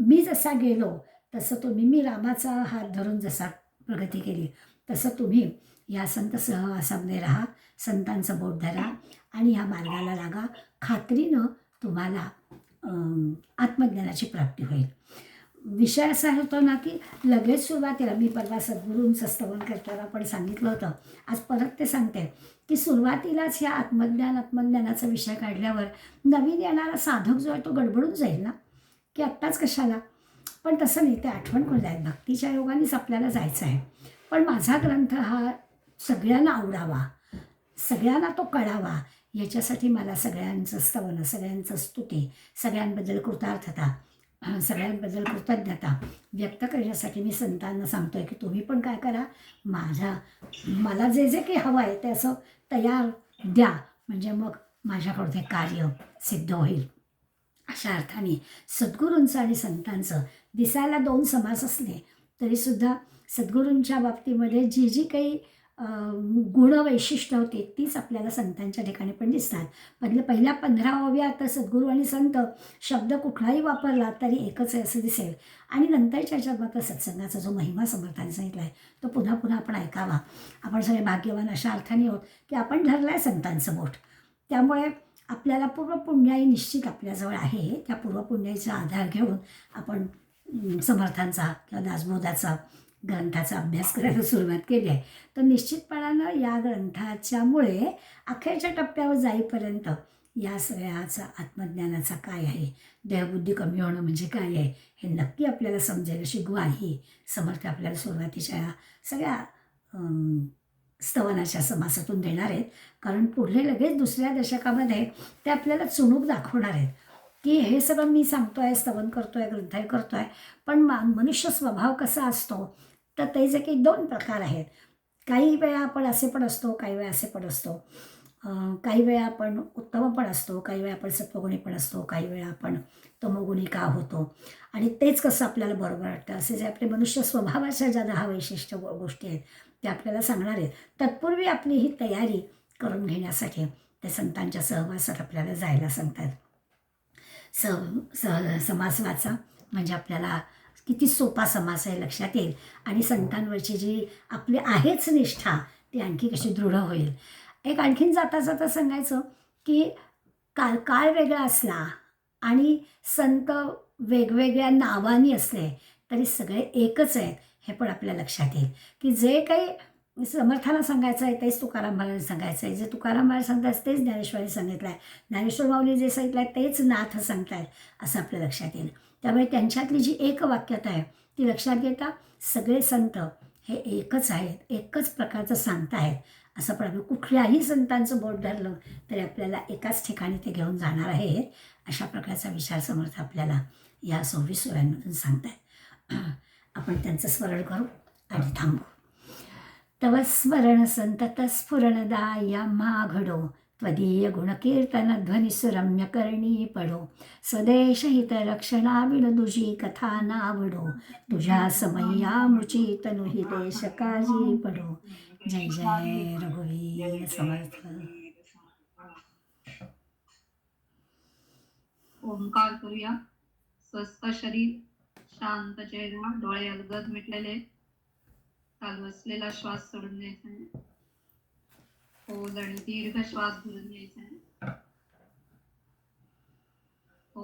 मी जसा गेलो तसं तुम्ही, मी रामाचा हात धरून जसा प्रगती केली तसं तुम्ही या संत सहवासामध्ये राहा, संतांचं बोट धरा आणि ह्या मार्गाला लागा. खात्रीनं तुम्हाला आत्मज्ञानाची प्राप्ती होईल. विषय असा होतो ना की लगेच सुरुवातीला, मी परवा सद्गुरूंचं स्तवन करताना पण सांगितलं होतं, आज परत ते सांगते की सुरुवातीलाच ह्या आत्मज्ञानाचा विषय काढल्यावर नवीन येणारा साधक जो आहे तो गडबडून जाईल ना की आत्ताच कशाला. पण तसं नाही, ते आठवण करून जाईल, भक्तीच्या योगानेच आपल्याला जायचं आहे. पण माझा ग्रंथ हा सगळ्यांना आवडावा, सगळ्यांना तो कळावा, याच्यासाठी मला सगळ्यांचं स्तवन, सगळ्यांचं स्तुती, सगळ्यांबद्दल कृतार्थता, सगळ्यांबद्दल कृतज्ञता व्यक्त करण्यासाठी मी संतांना सांगतो आहे की तुम्ही पण काय करा, मला जे जे काही हवं आहे ते असं तयार द्या, म्हणजे मग माझ्याकडून ते कार्य सिद्ध होईल. अशा अर्थाने सद्गुरूंचं आणि संतांचं दिसायला 2 समास असले तरीसुद्धा सद्गुरूंच्या बाबतीमध्ये जी जी काही गुणवैशिष्ट्य होते तीच आपल्याला संतांच्या ठिकाणी पण दिसतात. पहिल्या 15 ओव्यात सद्गुरू आणि संत शब्द कुठलाही वापरला तरी एकच आहे असं दिसेल. आणि नंतरच्या ह्याच्यात मात्र सत्संगाचा जो महिमा समर्थांनी सांगितला आहे तो पुन्हा पुन्हा आपण ऐकावा. आपण सगळे भाग्यवान अशा अर्थाने आहोत की आपण धरलं आहे संतांचं बोट. त्यामुळे आपल्याला पूर्वपुण्याई निश्चित आपल्याजवळ आहे. त्या पूर्वपुण्याईचा आधार घेऊन आपण समर्थांचा किंवा दासबोधाचा ग्रंथाचा अभ्यास करायला सुरुवात केली आहे, तर निश्चितपणानं या ग्रंथाच्यामुळे अखेरच्या टप्प्यावर जाईपर्यंत या सगळ्याचा आत्मज्ञानाचा काय आहे, देहबुद्धी कमी होणं म्हणजे काय आहे, हे नक्की आपल्याला समजेल अशी ग्वाही समर्थ आपल्याला सुरुवातीच्या सगळ्या स्तवनाच्या समासातून देणार आहेत. कारण पुढले लगेच दुसऱ्या दशकामध्ये ते आपल्याला चुणूक दाखवणार आहेत की हे सगळं मी सांगतो आहे, स्तवन करतो आहे, ग्रंथाय करतो आहे, पण मनुष्य स्वभाव कसा असतो, तर ते जे काही 2 प्रकार आहेत. काही वेळा आपण असे पण असतो, काही वेळा असे पण असतो. काही वेळा आपण उत्तम पण असतो, काही वेळा आपण सत्वगुणी पण असतो, काही वेळा आपण तमोगुणी का होतो आणि तेच कसं आपल्याला बरोबर वाटतं. असे जे आपले मनुष्य स्वभावाच्या ज्या 10 वैशिष्ट्य गोष्टी आहेत त्या आपल्याला सांगणार आहेत. तत्पूर्वी आपली ही तयारी करून घेण्यासाठी ते संतांच्या सहवासात आपल्याला जायला सांगतात. समास वाचा म्हणजे आपल्याला किती सोपा समास आहे लक्षात येईल आणि संतांवरची जी आपली आहेच निष्ठा ती आणखी कशी दृढ होईल. एक आणखीन जाता जाता सांगायचं की काळ वेगळा असला आणि संत वेगवेगळ्या नावानी असले तरी सगळे एकच आहेत हे पण आपल्या लक्षात येईल. की जे काही समर्थाला सांगायचं आहे तेच तुकाराम महाराजांनी सांगायचं आहे, जे तुकाराम महाराज सांगतात तेच ज्ञानेश्वरांनी सांगितलं आहे, ज्ञानेश्वर माऊली जे सांगितलं आहे तेच नाथ सांगतायत असं आपल्या लक्षात येईल. त्यामुळे त्यांच्यातली जी एकवाक्यता आहे ती लक्षात घेता सगळे संत हे एकच आहेत, एकच प्रकारचं सांगतायत असं पण आपण कुठल्याही संतांचं बोट धरलं तरी आपल्याला एकाच ठिकाणी ते घेऊन जाणार आहेत अशा प्रकारचा विचार समर्थ आपल्याला या 26 सोहळ्यांमधून सांगतायत. आपण त्यांचं स्मरण करू आणि थांबू. तव स्मरण संतत स्फुरणदाया घडो त्वदीय गुणकीर्तन ध्वनिसुरम्य करणी पडो स्वदेश हित रक्षणा विण तुझी कथा नावडो तुझ्या समय्या मुची तनु हि देश काजी पडो. जय जय रघुवीर समर्थ. ओंकार करूया. स्वस्थ शरीर, शांत चेहरा, डोळे अलगद मिटलेले, चालू असलेला श्वास सोडून द्यायचा आहे. खोल आणि दीर्घ श्वास भरून घ्यायचा आहे. ओ